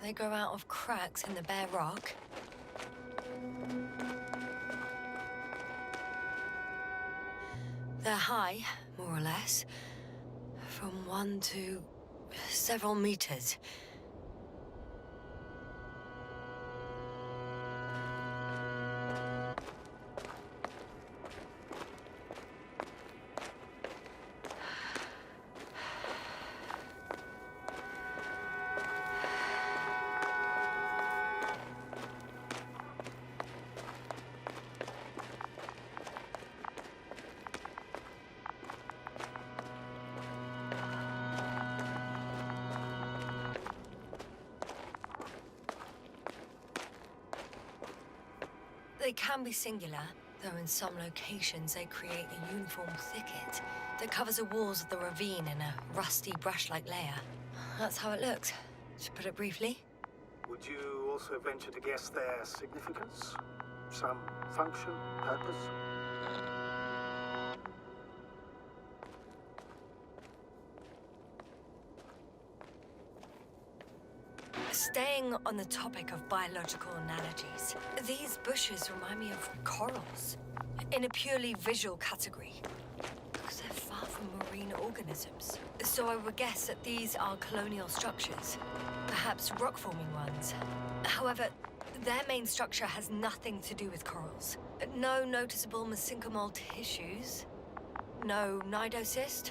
They grow out of cracks in the bare rock. They're high, more or less, from 1 to several meters. They can be singular, though in some locations they create a uniform thicket that covers the walls of the ravine in a rusty brush-like layer. That's how it looks, to put it briefly. Would you also venture to guess their significance? Some function, purpose? Staying on the topic of biological analogies, these bushes remind me of corals, in a purely visual category, because they're far from marine organisms. So I would guess that these are colonial structures, perhaps rock-forming ones. However, their main structure has nothing to do with corals. No noticeable mesenchymal tissues, no nidocyst,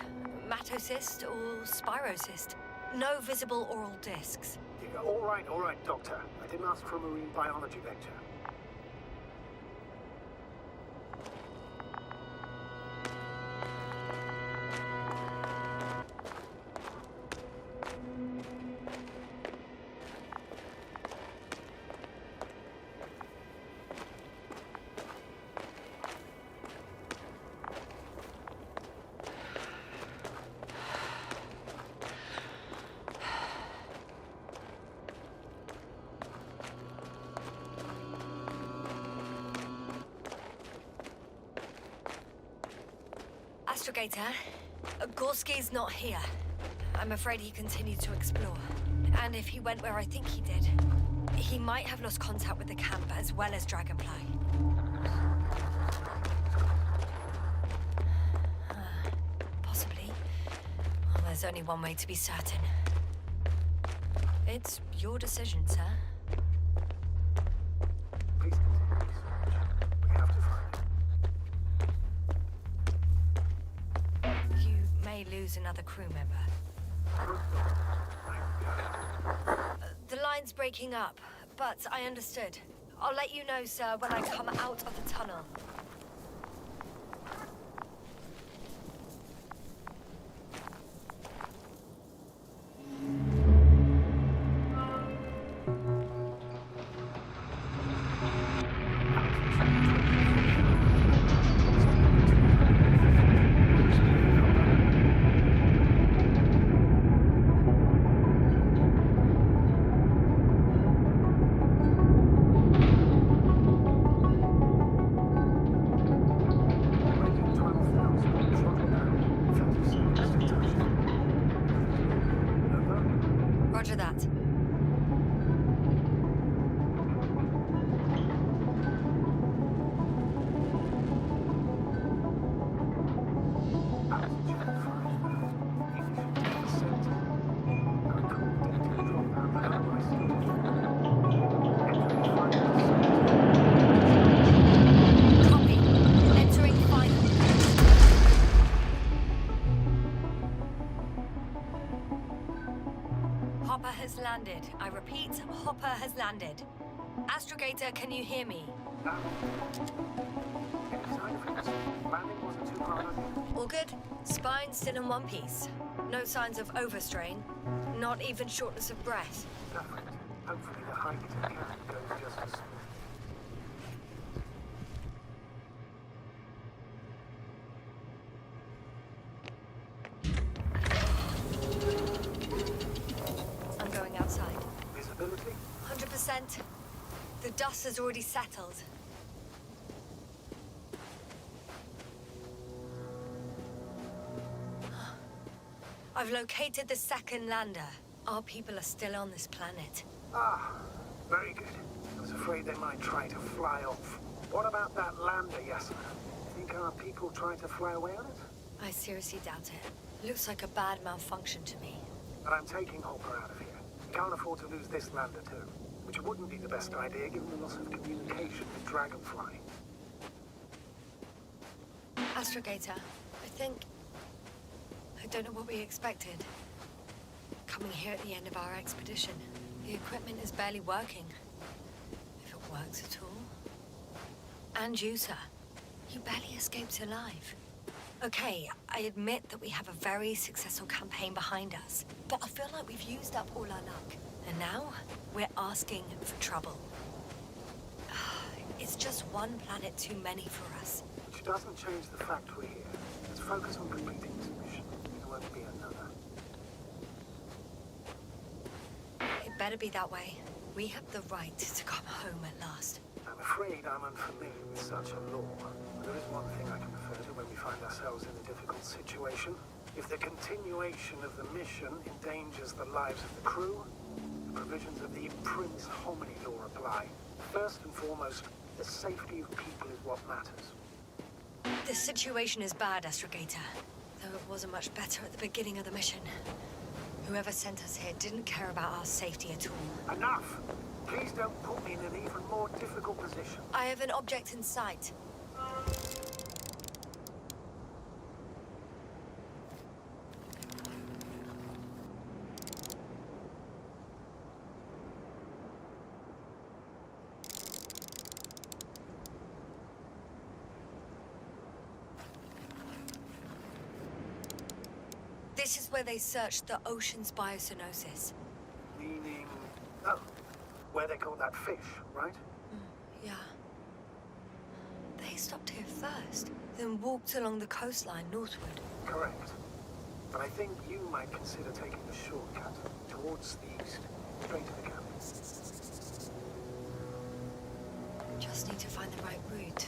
matocyst, or spirocyst, no visible oral discs. All right, Doctor. I didn't ask for a marine biology lecture. Astrogator, Gorski's not here. I'm afraid he continued to explore. And if he went where I think he did, he might have lost contact with the camp as well as Dragonfly. Possibly. Well, there's only one way to be certain. It's your decision, sir. Please continue research. We have to find it. You may lose another crew member. The line's breaking up, but I understood. I'll let you know, sir, when I come out of the tunnel. Roger that. Copy. Entering final. Hopper has landed. I repeat, Hopper has landed. Astrogator, can you hear me? All good? Spine still in one piece. No signs of overstrain. Not even shortness of breath. Perfect. Hopefully the hike to camp goes just as smooth. I'm going outside. Visibility? 100%. The dust has already settled. I've located the second lander. Our people are still on this planet. Ah, very good. I was afraid they might try to fly off. What about that lander, Yasna? Think our people tried to fly away on it? I seriously doubt it. Looks like a bad malfunction to me. But I'm taking Hopper out of here. Can't afford to lose this lander too. Which wouldn't be the best idea given the loss of communication with Dragonfly. Astrogator, I don't know what we expected. Coming here at the end of our expedition. The equipment is barely working. If it works at all. And you, sir. You barely escaped alive. Okay, I admit that we have a very successful campaign behind us. But I feel like we've used up all our luck. And now, we're asking for trouble. It's just one planet too many for us. Which doesn't change the fact we're here. Let's focus on completing this mission. There won't be another. It better be that way. We have the right to come home at last. I'm afraid I'm unfamiliar with such a law. There is one thing I can refer to when we find ourselves in a difficult situation. If the continuation of the mission endangers the lives of the crew, the provisions of the Prince Hominy law apply. First and foremost, the safety of people is what matters. The situation is bad, Astrogator. Though it wasn't much better at the beginning of the mission. Whoever sent us here didn't care about our safety at all. Enough! Please don't put me in an even more difficult position. I have an object in sight. This is where they searched the ocean's biosynosis. Meaning... oh, where they caught that fish, right? Yeah. They stopped here first, then walked along the coastline northward. Correct. But I think you might consider taking the shortcut towards the east, straight to the camp. Just need to find the right route.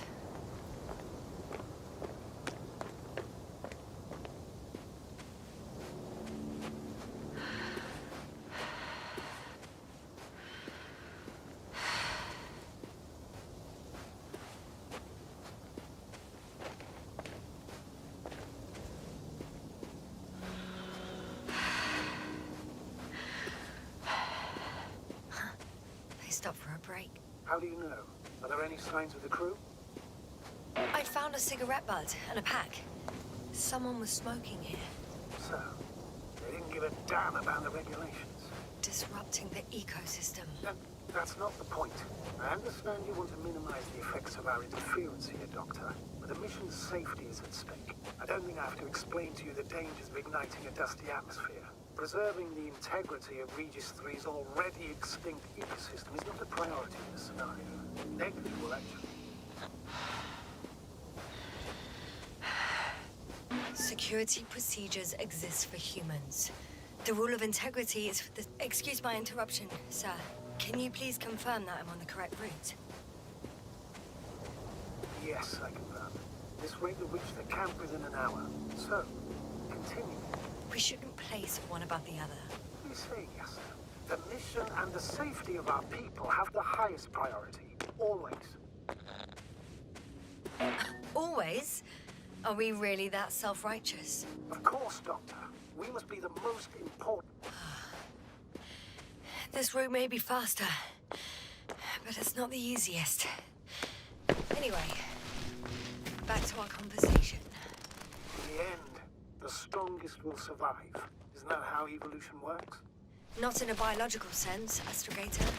They stopped for a break. How do you know? Are there any signs of the crew? I found a cigarette butt and a pack. Someone was smoking here. So, they didn't give a damn about the regulations. Disrupting the ecosystem. That's not the point. I understand you want to minimize the effects of our interference here, Doctor, but the mission's safety is at stake. I don't think I have to explain to you the dangers of igniting a dusty atmosphere. Preserving the integrity of Regis III's already extinct ecosystem is not a priority in this scenario. Negligible, actually. Security procedures exist for humans. The rule of integrity is for the... Excuse my interruption, sir. Can you please confirm that I'm on the correct route? Yes, I confirm. This rate will reach the camp within an hour. So, continue. We shouldn't place one above the other. You say, Yasna. The mission and the safety of our people have the highest priority. Always. Always? Are we really that self-righteous? Of course, Doctor. We must be the most important. This route may be faster, but it's not the easiest. Anyway, back to our conversation. In the end, the strongest will survive. Isn't that how evolution works? Not in a biological sense, astrogator.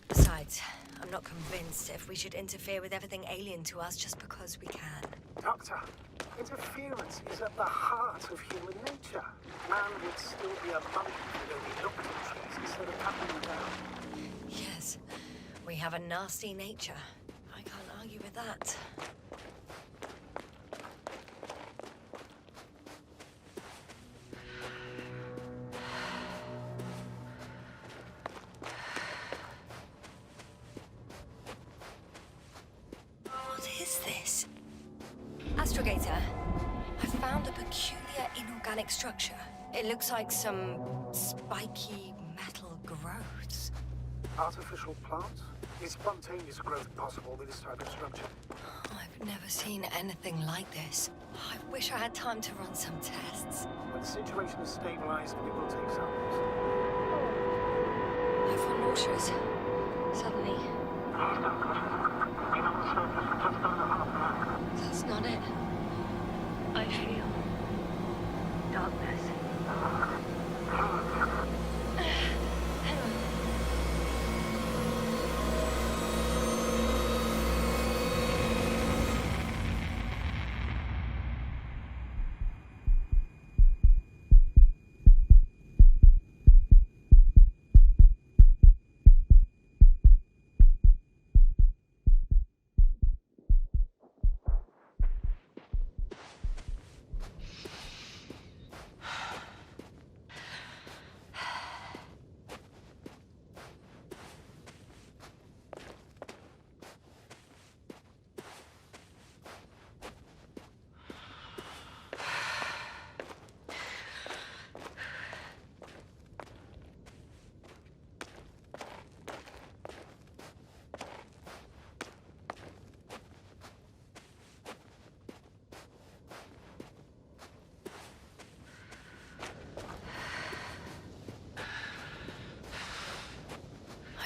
Besides, I'm not convinced if we should interfere with everything alien to us just because we can. Doctor, interference is at the heart of human nature. Man would still be a monkey if only looked at trees instead of cutting them down. Yes, we have a nasty nature. I can't argue with that. What is this? Astrogator, I found a peculiar inorganic structure. It looks like some spiky metal growths. Artificial plants? Is spontaneous growth possible with this type of structure? I've never seen anything like this. I wish I had time to run some tests. When the situation is stabilized, we will take samples. I feel nauseous. Suddenly. That's not it. I feel darkness.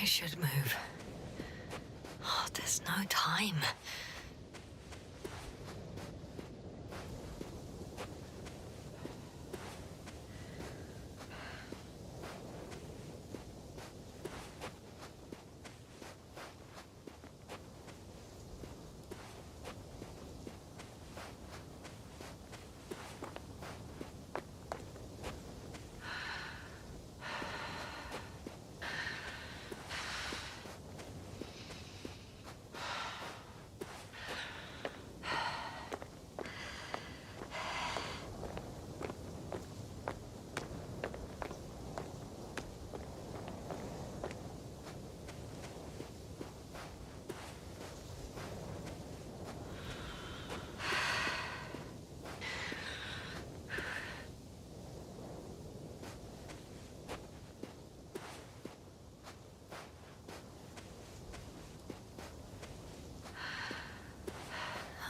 I should move. Oh, there's no time.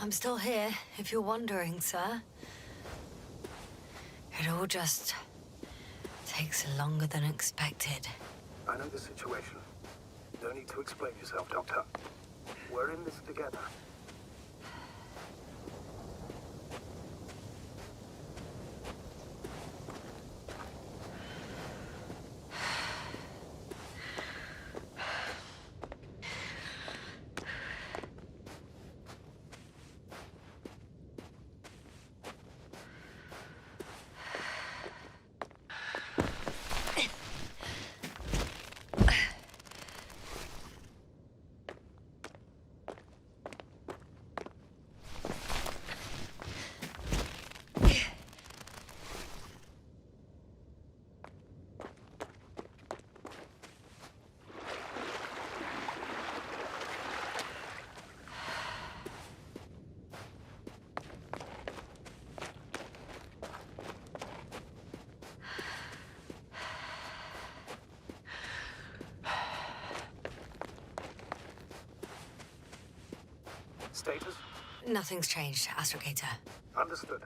I'm still here, if you're wondering, sir. It all just takes longer than expected. I know the situation. No need to explain yourself, Doctor. We're in this together. Status? Nothing's changed, Astrogator. Understood.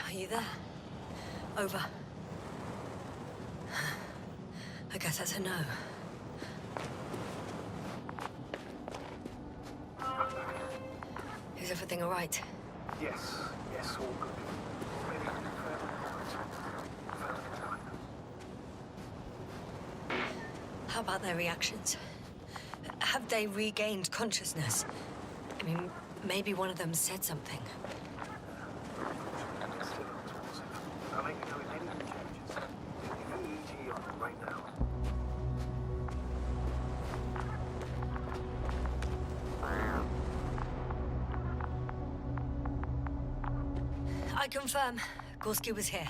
Are you there? Over. I guess that's a no. Is everything all right? Yes, all good. Maybe further time. How about their reactions? Have they regained consciousness? I mean, maybe one of them said something. Still unresponsive. I'll let you know if anything changes. EEG on them right now. I confirm, Gorski was here.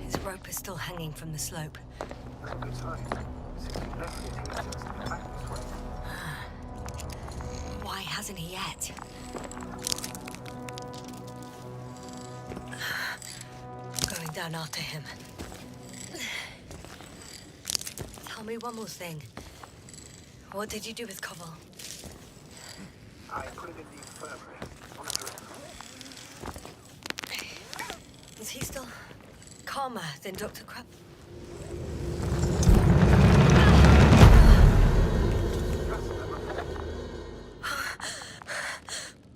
His rope is still hanging from the slope. That's a good sign. Since he left it, he seems to be back this way. Why hasn't he yet? Going down after him. Tell me one more thing. What did you do with Koval? I put it in the infirmary on a drip. Is he still calmer than Dr. Crab?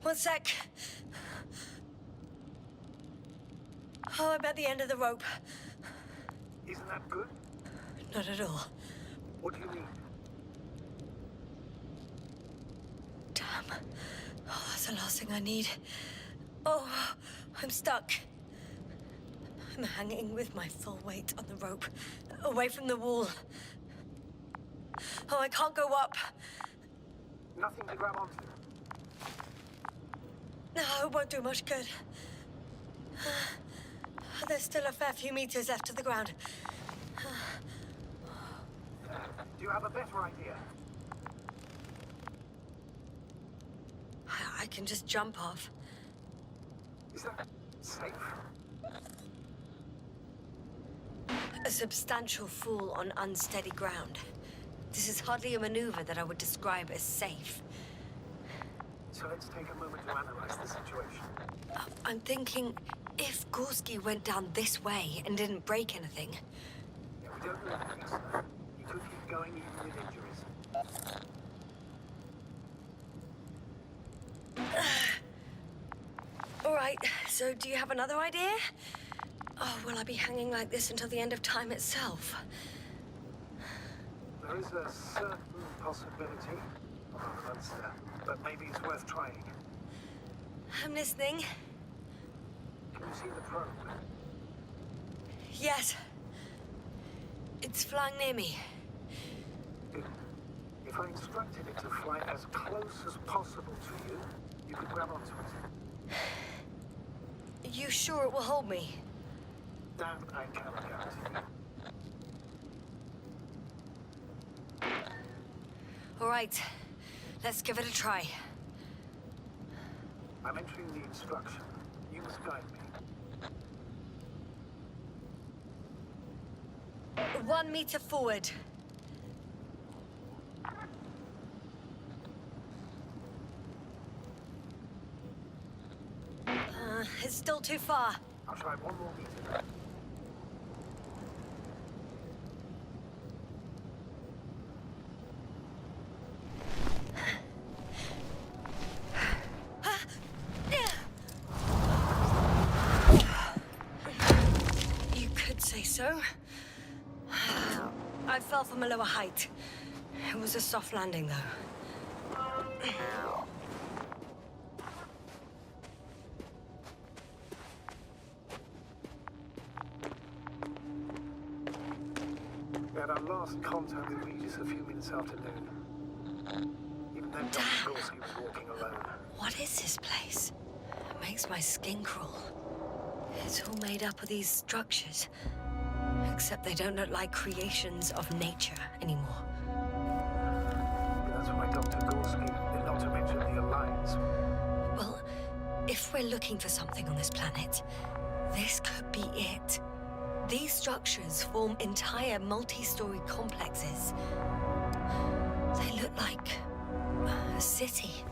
One sec. Oh, I'm at the end of the rope. Isn't that good? Not at all. What do you mean? Damn. Oh, that's the last thing I need. Oh, I'm stuck. I'm hanging with my full weight on the rope, away from the wall. Oh, I can't go up. Nothing to grab onto. No, it won't do much good. There's still a fair few meters left to the ground. Do you have a better idea? I can just jump off. Is that safe? A substantial fall on unsteady ground. This is hardly a maneuver that I would describe as safe. So let's take a moment to analyze the situation. I'm thinking, if Gorski went down this way and didn't break anything, Yeah, we don't know the reason. He could keep going even with injuries. all right, so do you have another idea? Oh, will I be hanging like this until the end of time itself? There is a certain possibility of a monster but maybe it's worth trying. I'm listening. Can you see the probe? Yes. It's flying near me. Good. If I instructed it to fly as close as possible to you, you could grab onto it. Are you sure it will hold me? That I cannot guarantee. All right. Let's give it a try. I'm entering the instruction. You must guide me. 1 meter forward. It's still too far. I'll try 1 more meter. You could say so. I fell from a lower height. It was a soft landing, though. We had our last contact with Regis a few minutes after noon. Even then, Dr. Gorski was walking alone. What is this place? It makes my skin crawl. It's all made up of these structures. Except they don't look like creations of nature anymore. That's why Dr. Gorski did not to mention the Alliance. Well, if we're looking for something on this planet, this could be it. These structures form entire multi-story complexes. They look like a city.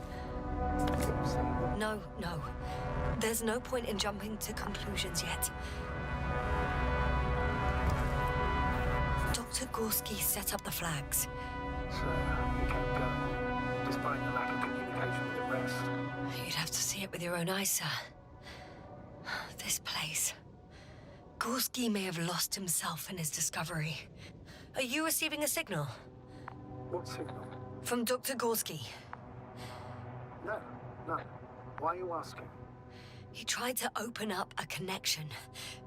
No. There's no point in jumping to conclusions yet. Dr. Gorski set up the flags. So, you kept going, despite the lack of communication with the rest. You'd have to see it with your own eyes, sir. This place. Gorski may have lost himself in his discovery. Are you receiving a signal? What signal? From Dr. Gorski. No. Why are you asking? He tried to open up a connection,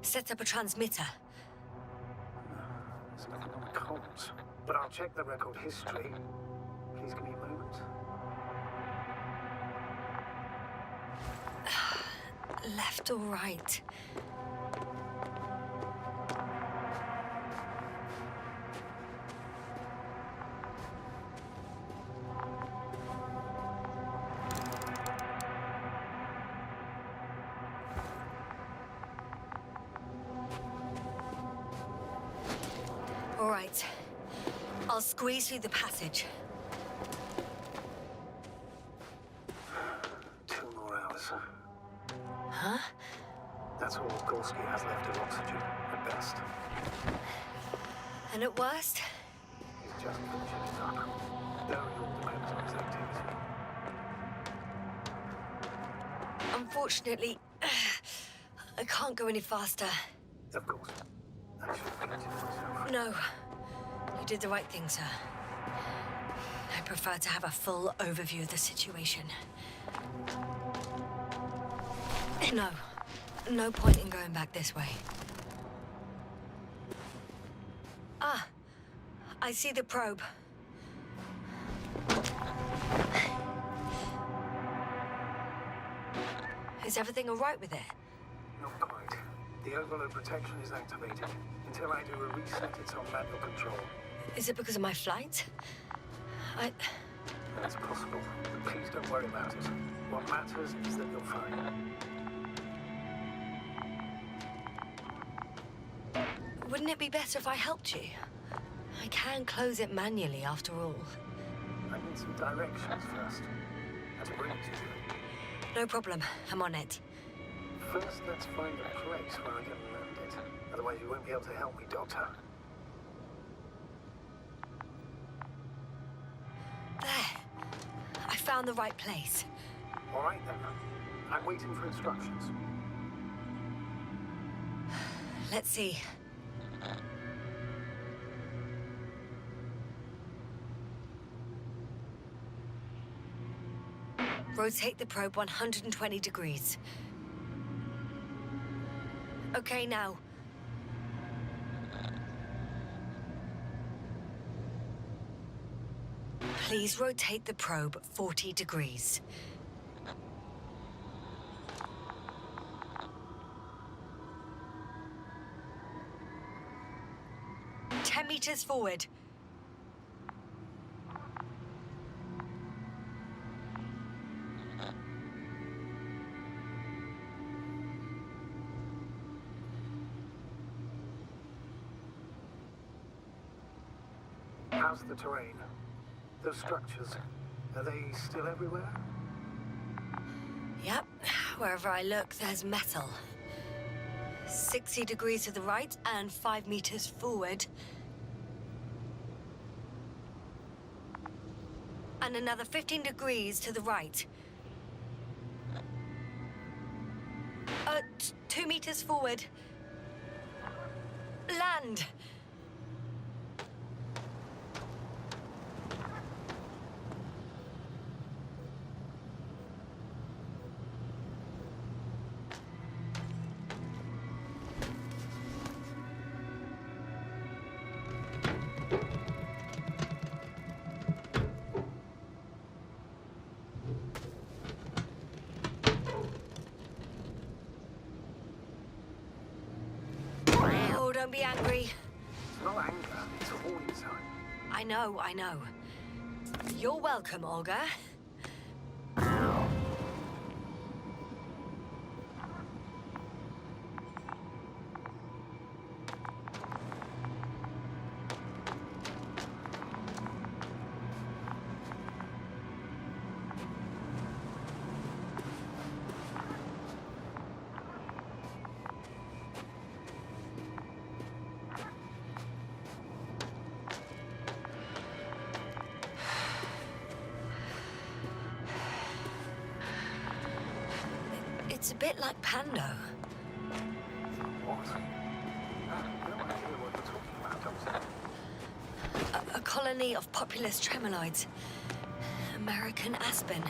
set up a transmitter. There's nothing on the comms. But I'll check the record history. Please give me a moment. Left or right? All right. I'll squeeze through the passage. 2 more hours. Huh? That's all Gorski has left of oxygen, at best. And at worst? He's just finishing it up. Though it all depends on his activity. Unfortunately, I can't go any faster. Of course. I should have continued myself. No. You did the right thing, sir. I prefer to have a full overview of the situation. No. No point in going back this way. Ah. I see the probe. Is everything all right with it? Not quite. The overload protection is activated. Until I do a reset, it's on manual control. Is it because of my flight? That's possible, but please don't worry about it. What matters is that you're fine. Wouldn't it be better if I helped you? I can close it manually, after all. I need some directions first. How to bring it to you. No problem. I'm on it. First, let's find a place where I can land it. Otherwise, you won't be able to help me, Doctor. There. I found the right place. All right, then. I'm waiting for instructions. Let's see. Rotate the probe 120 degrees. Okay, now. Please rotate the probe 40 degrees. Ten meters forward. How's the terrain? Those structures, are they still everywhere? Yep, wherever I look, there's metal. 60 degrees to the right and 5 meters forward. And another 15 degrees to the right. 2 meters forward. Land! Oh, don't be angry. It's not anger, it's a warning sign. I know. You're welcome, Olga. It's a bit like Pando. What? No idea what you're talking about, Thompson. A colony of populous tremoloids. American aspen.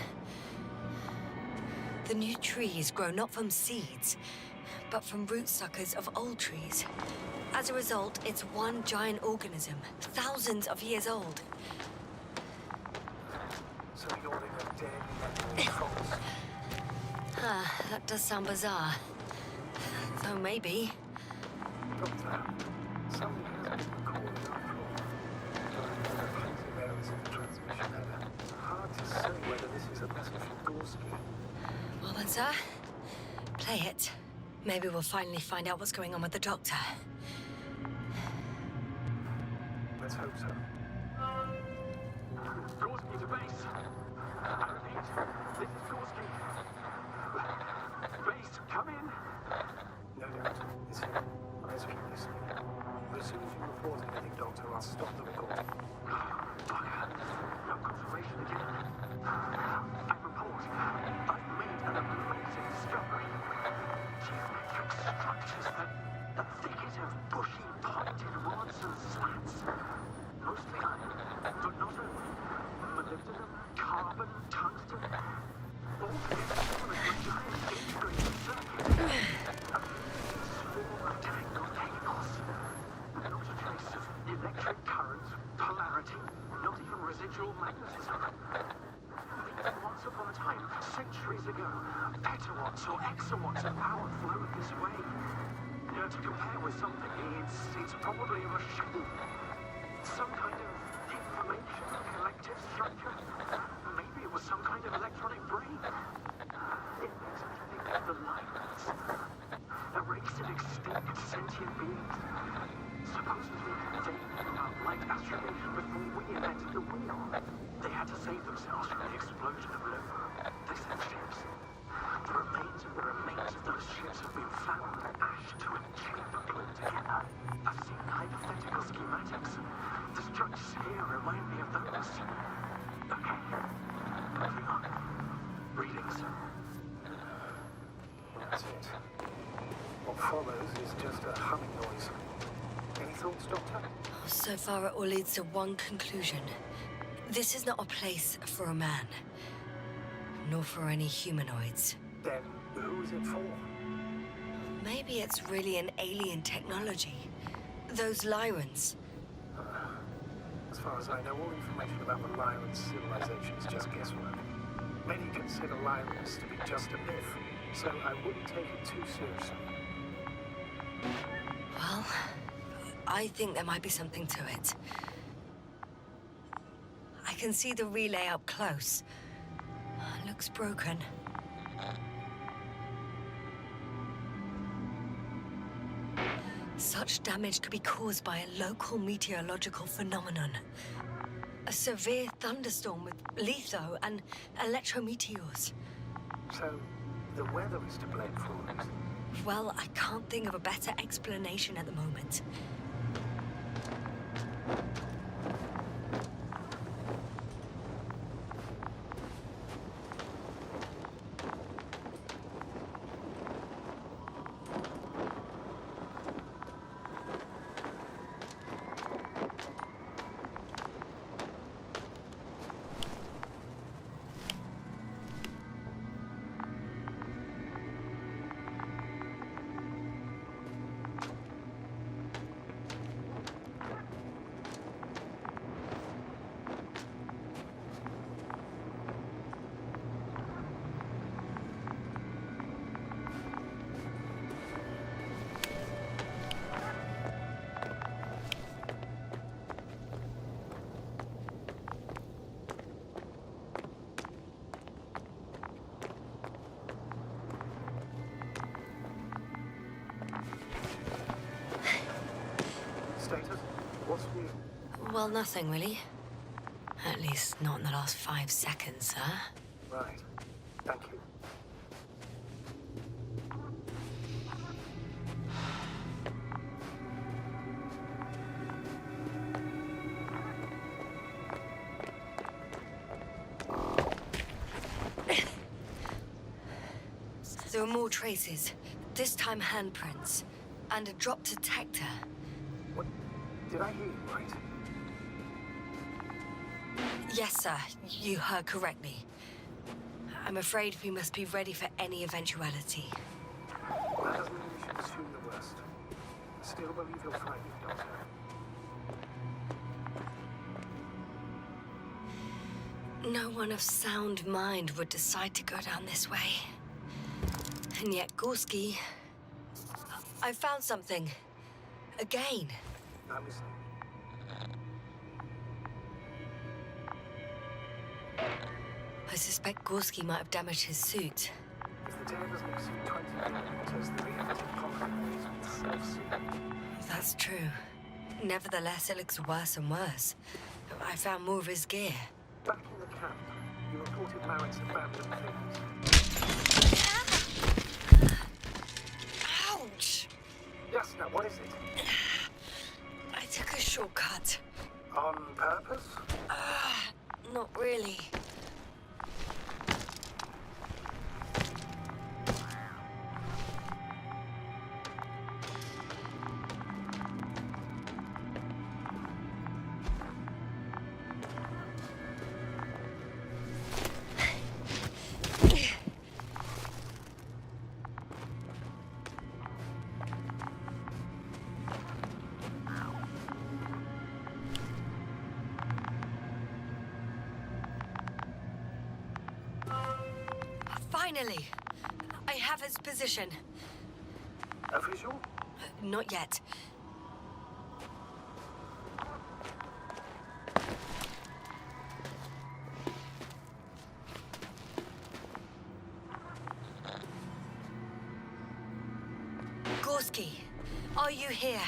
The new trees grow not from seeds, but from root suckers of old trees. As a result, it's one giant organism, thousands of years old. So you're in a dead forest. That does sound bizarre. Though maybe. Doctor, something has been recorded after all. There are plenty of errors in the transmission header. It's hard to say whether this is a message from Gorski. Well then, sir, play it. Maybe we'll finally find out what's going on with the doctor. Let's hope so. Gorski to base. I repeat, this is Gorski. Base, come in. No doubt. It's him. Let's keep listening. But as soon as you report anything, Doctor, I'll stop the recording. Bugger. No confirmation again. I report. I've made an amazing discovery. Geometric structures a thicket of bushy, pointed rods and slats. Mostly iron, but not only. Molybdenum, carbon, tungsten. All together form a giant integrated circuit. A swarm of tangled cables. Not a trace of electric current, polarity, not even residual magnetism. Even once upon a time, centuries ago, petawatts or exawatts of power flowed this way. To compare with something, it's probably a machine. Some kind of information collective structure. Maybe it was some kind of electronic brain. It makes me think of the lions. A race of extinct sentient beings. Supposedly they knew about light astrogation before we invented the wheel. They had to save themselves from the explosion of Luma. They sent ships. The remains of those ships have been found, ashed to a chamber glued together. I've seen hypothetical schematics. The structures here remind me of those. Okay, moving on. Readings. That's it. What follows is just a humming noise. Any thoughts, Doctor? So far, it all leads to one conclusion. This is not a place for a man. nor for any humanoids. Then who is it for? Maybe it's really an alien technology. Those Lyrans. As far as I know, all information about the Lyran civilization is just guesswork. Many consider Lyrans to be just a myth, so I wouldn't take it too seriously. Well, I think there might be something to it. I can see the relay up close. Looks broken. Such damage could be caused by a local meteorological phenomenon. A severe thunderstorm with litho and electrometeors. So, the weather is to blame for all this. Well, I can't think of a better explanation at the moment. Status? What's new? Well, nothing really. At least not in the last 5 seconds, sir. Right. Thank you. There are more traces. This time handprints. And a drop detector. What? Did I hear you right? Yes, sir. You heard correctly. I'm afraid we must be ready for any eventuality. That doesn't mean we should assume the worst. Still believe you'll find me, Doctor. No one of sound mind would decide to go down this way. And yet, Gorski... I found something. Again. I'm listening. I suspect Gorski might have damaged his suit. If the tear doesn't exceed 20 millimeters, the reactive compromise is self-sealing. That's true. Nevertheless, it looks worse and worse. I found more of his gear. Back in the camp, you reported Marek's abandoned things. Ouch! Yasna, what is it? I took a shortcut. On purpose? Not really. Finally! I have its position. Official? Not yet. Gorski, are you here?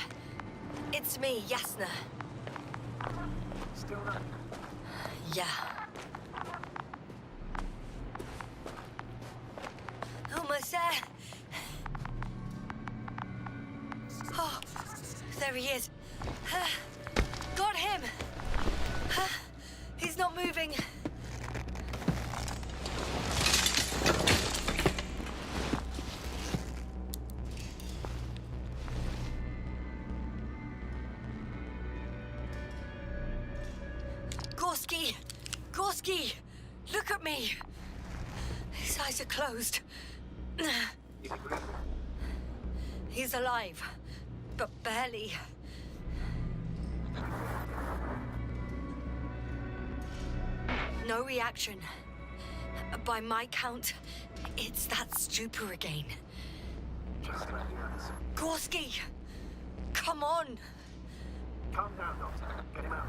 It's me, Yasna. Still running. Yeah. Almost there. Oh, there he is. Got him. He's not moving. Gorski! Gorski! Look at me! eyes are closed. Is he breathing? He's alive, but barely. No reaction. By my count, it's that stupor again. Just like the others. Gorski! Come on! Calm down, Doctor. Get him out.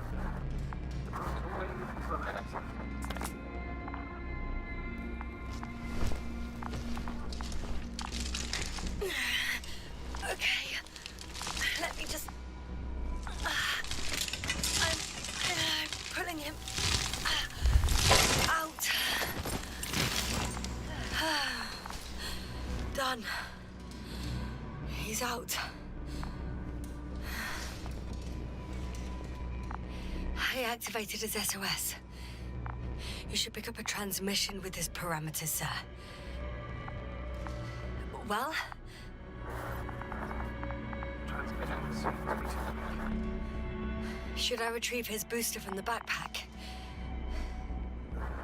The pro's already looking for legs. Okay. Let me just... I'm pulling him out. Done. He's out. I activated his SOS. You should pick up a transmission with his parameters, sir. Well? Transmission seems to be too weak. Should I retrieve his booster from the backpack?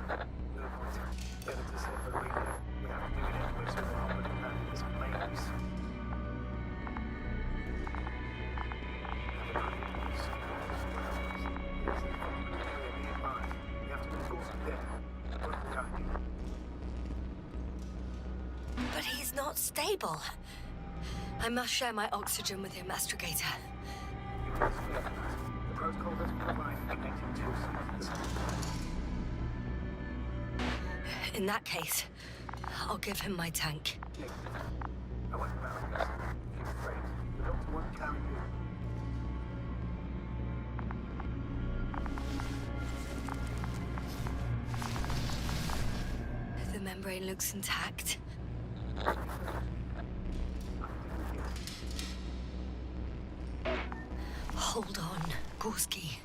No point. Better to save the radio without doing it so far, but that is planes. But he's not stable. I must share my oxygen with him, Astrogator. The protocol doesn't provide connecting to systems. In that case, I'll give him my tank. I won't allow this. I'm afraid the doctor won't carry you. The membrane looks intact. Hold on, Gorski.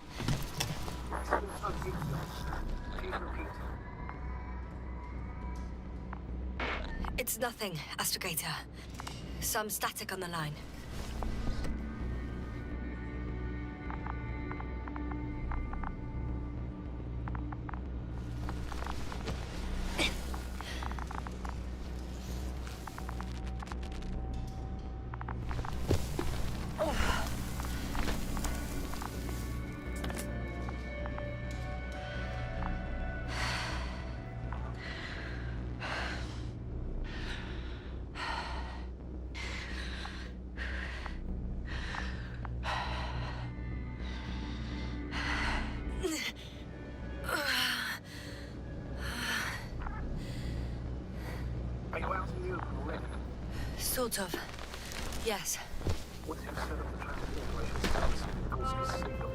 Please repeat. It's nothing, Astrogator. Some static on the line. Are you out in the open already? Sort of. Yes. Once you've set up the transmission relations, Gorski's signal.